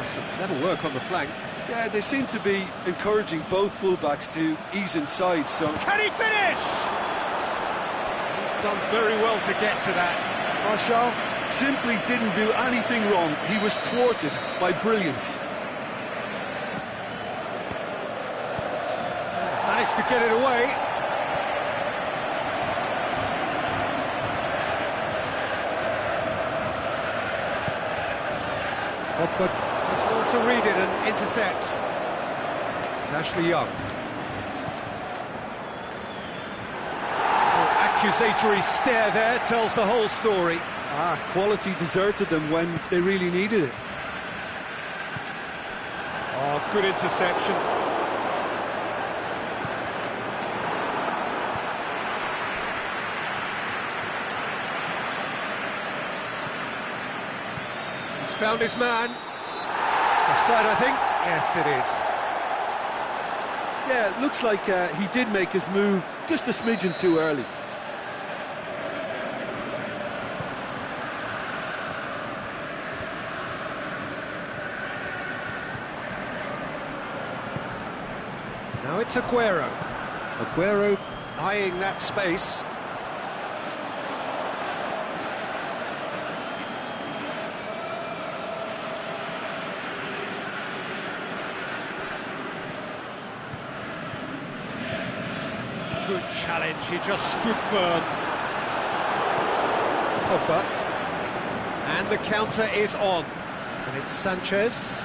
Some clever work on the flank.
Yeah, they seem to be encouraging both fullbacks to ease inside, so...
Can he finish? He's done very well to get to that.
Martial simply didn't do anything wrong. He was thwarted by brilliance.
Managed to get it away. Pogba just wants to read it and intercepts. Ashley Young. Accusatory stare there tells the whole story.
Quality deserted them when they really needed it.
Oh, good interception. He's found his man. Offside, I think. Yes, it is.
Yeah, it looks like he did make his move just a smidgen too early.
Now it's Aguero. Aguero eyeing that space.
Good challenge, he just stood firm. Pogba. And the counter is on. And it's Sanchez.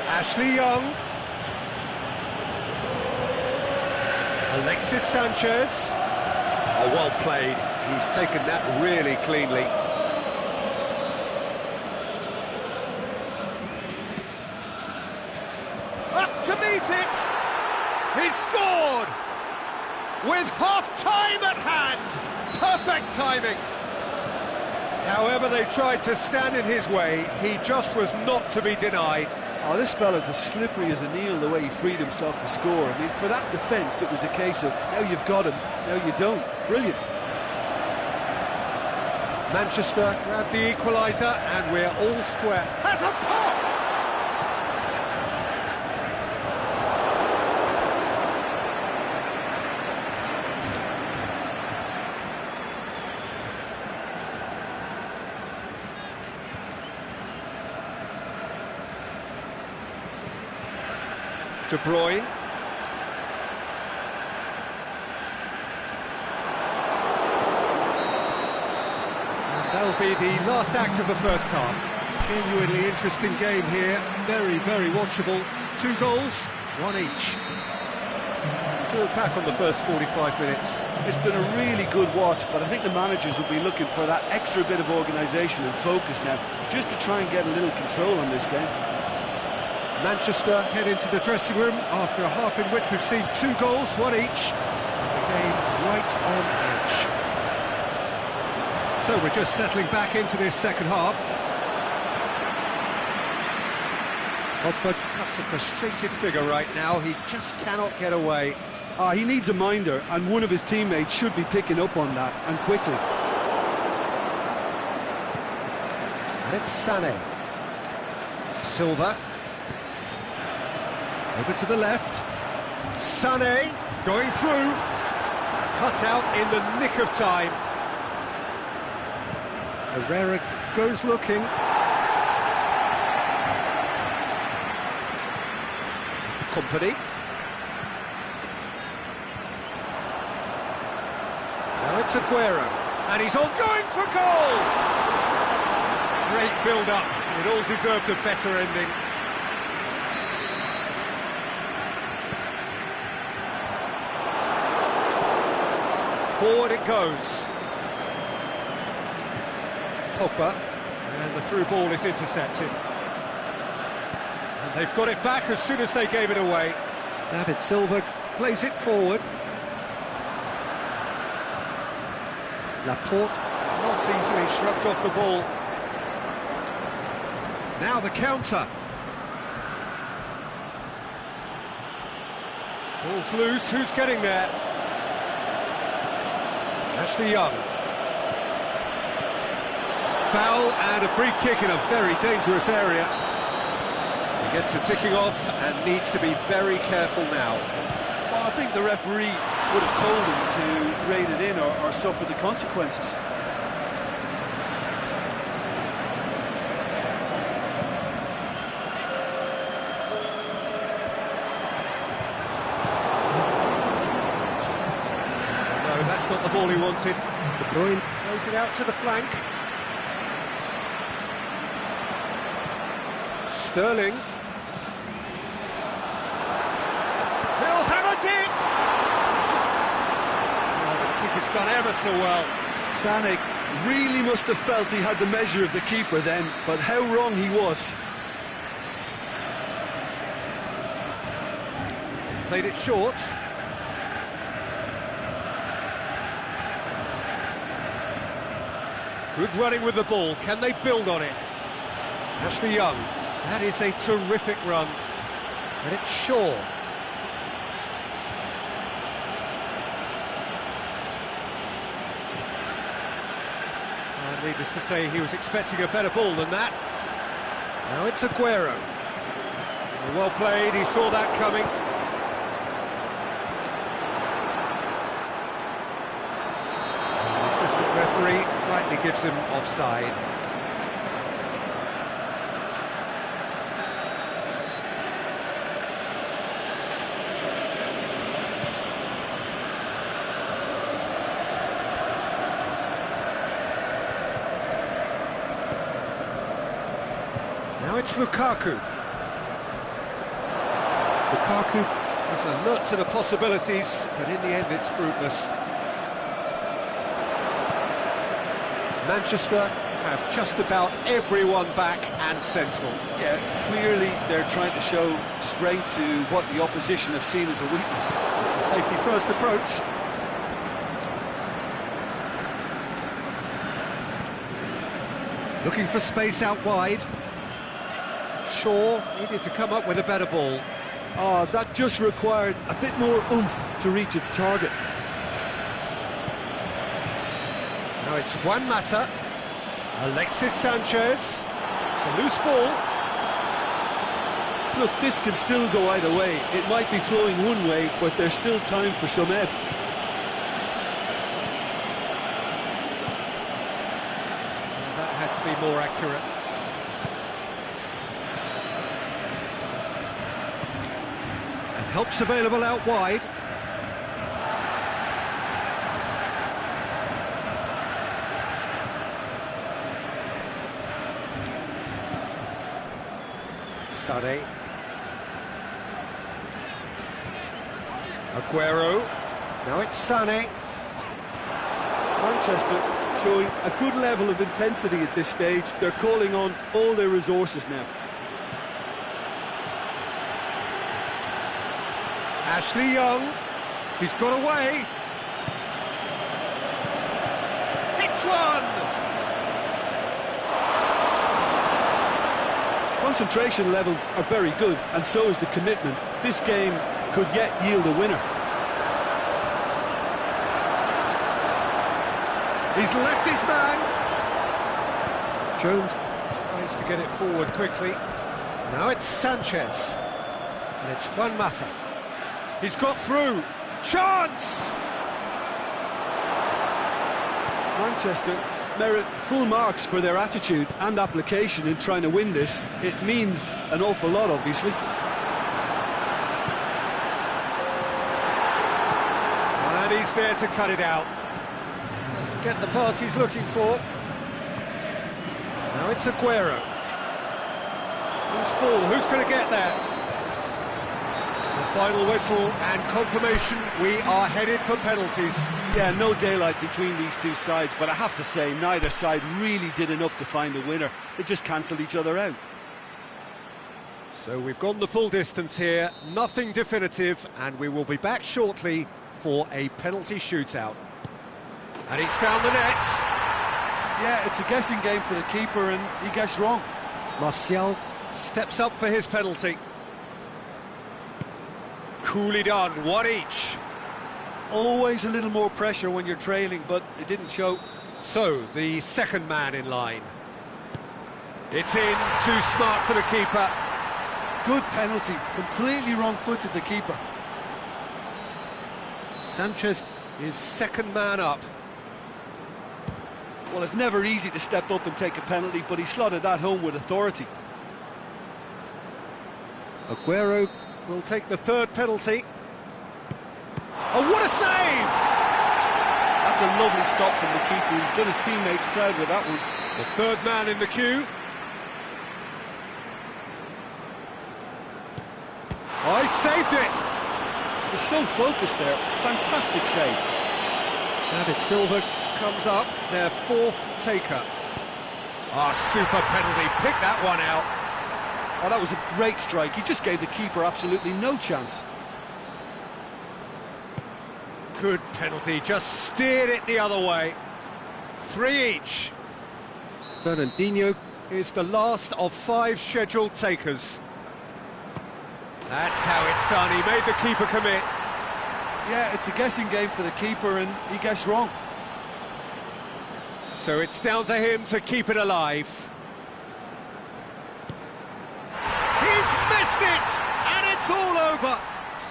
Ashley Young. Alexis Sanchez.
Oh, well played. He's taken that really cleanly. Up to meet it! He's scored! With half-time at hand! Perfect timing!
However they tried to stand in his way, he just was not to be denied.
Oh, this fella's as slippery as a needle the way he freed himself to score. I mean, for that defence, it was a case of, now you've got him, now you don't. Brilliant.
Manchester grabbed the equaliser, and we're all square.
Has a pop! De Bruyne.
And that'll be the last act of the first half. Genuinely interesting game here. Very, very watchable. 2 goals, 1 each. To look back on the first 45 minutes.
It's been a really good watch, but I think the managers will be looking for that extra bit of organisation and focus now, just to try and get a little control on this game.
Manchester head into the dressing room after a half in which we've seen 2 goals, 1 each. The game right on edge. So we're just settling back into this second half. Pogba cuts a frustrated figure right now. He just cannot get away.
He needs a minder, and one of his teammates should be picking up on that, and quickly.
And it's Sané. Silva. Over to the left. Sané going through. Cut out in the nick of time. Herrera goes looking. Company. Now it's Aguero. And he's on going for goal! Great build-up. It all deserved a better ending. Forward it goes. Pogba, and the through ball is intercepted. And they've got it back as soon as they gave it away. David Silva plays it forward. Laporte not easily shrugged off the ball. Now the counter. Ball's loose, who's getting there? Ashley Young. Foul and a free kick in a very dangerous area. He gets it ticking off and needs to be very careful now.
Well, I think the referee would have told him to rein it in or suffer the consequences.
No, that's not the ball he wanted. De Bruyne plays it out to the flank. Sterling. He'll have a dig! Oh, the keeper's done ever so well.
Sané really must have felt he had the measure of the keeper then, but how wrong he was.
He's played it short. Good running with the ball. Can they build on it? Ashley Young. That is a terrific run. And it's Shaw. Needless to say, he was expecting a better ball than that. Now it's Aguero. Well played, he saw that coming. The assistant referee rightly gives him offside. it's Lukaku. Lukaku has a look to the possibilities, but in the end it's fruitless. Manchester have just about everyone back and central.
Yeah, clearly they're trying to show strength to what the opposition have seen as a weakness.
It's a safety-first approach. Looking for space out wide. Shaw needed to come up with a better ball.
Oh, that just required a bit more oomph to reach its target.
Now it's Juan Mata. Alexis Sanchez. It's a loose ball.
Look, this can still go either way. It might be flowing one way, but there's still time for some ebb.
That had to be more accurate. And help's available out wide. Sane. Aguero. Now it's Sane.
Manchester showing a good level of intensity at this stage. They're calling on all their resources now.
Ashley Young. He's got away. Hits one!
Concentration levels are very good, and so is the commitment. This game could yet yield a winner.
He's left his man. Jones tries to get it forward quickly. Now it's Sanchez. And it's Juan Mata. He's got through. Chance!
Manchester merit full marks for their attitude and application in trying to win this. It means an awful lot, obviously.
And he's there to cut it out. Doesn't get the pass he's looking for. Now it's Aguero. Loose ball, who's going to get there? The final whistle and confirmation, we are headed for penalties.
Yeah, no daylight between these two sides, but I have to say, neither side really did enough to find a winner. They just cancelled each other out.
So we've gone the full distance here, nothing definitive, and we will be back shortly for a penalty shootout. And he's found the net.
Yeah, it's a guessing game for the keeper, and he guessed wrong.
Martial steps up for his penalty. Coolly done, one each.
Always a little more pressure when you're trailing, but it didn't show.
So, the second man in line. It's in, too smart for the keeper.
Good penalty, completely wrong-footed the keeper.
Sanchez is second man up.
Well, it's never easy to step up and take a penalty, but he slotted that home with authority.
Aguero will take the third penalty. Oh, what a save!
That's a lovely stop from the keeper. He's done his teammates proud with that one.
The third man in the queue. Oh, he saved it!
He's so focused there. Fantastic save.
David Silva comes up, their fourth taker. Ah, super penalty, pick that one out.
Oh, that was a great strike. He just gave the keeper absolutely no chance.
Good penalty, just steered it the other way. Three each. Fernandinho is the last of 5 scheduled takers. That's how it's done, he made the keeper commit.
Yeah, it's a guessing game for the keeper, and he guessed wrong.
So it's down to him to keep it alive. He's missed it, and it's all over.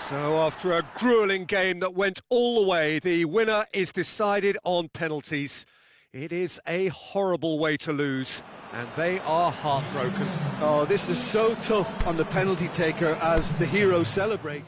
So after a gruelling game that went all the way, the winner is decided on penalties. It is a horrible way to lose, and they are heartbroken.
Oh, this is so tough on the penalty taker as the heroes celebrate.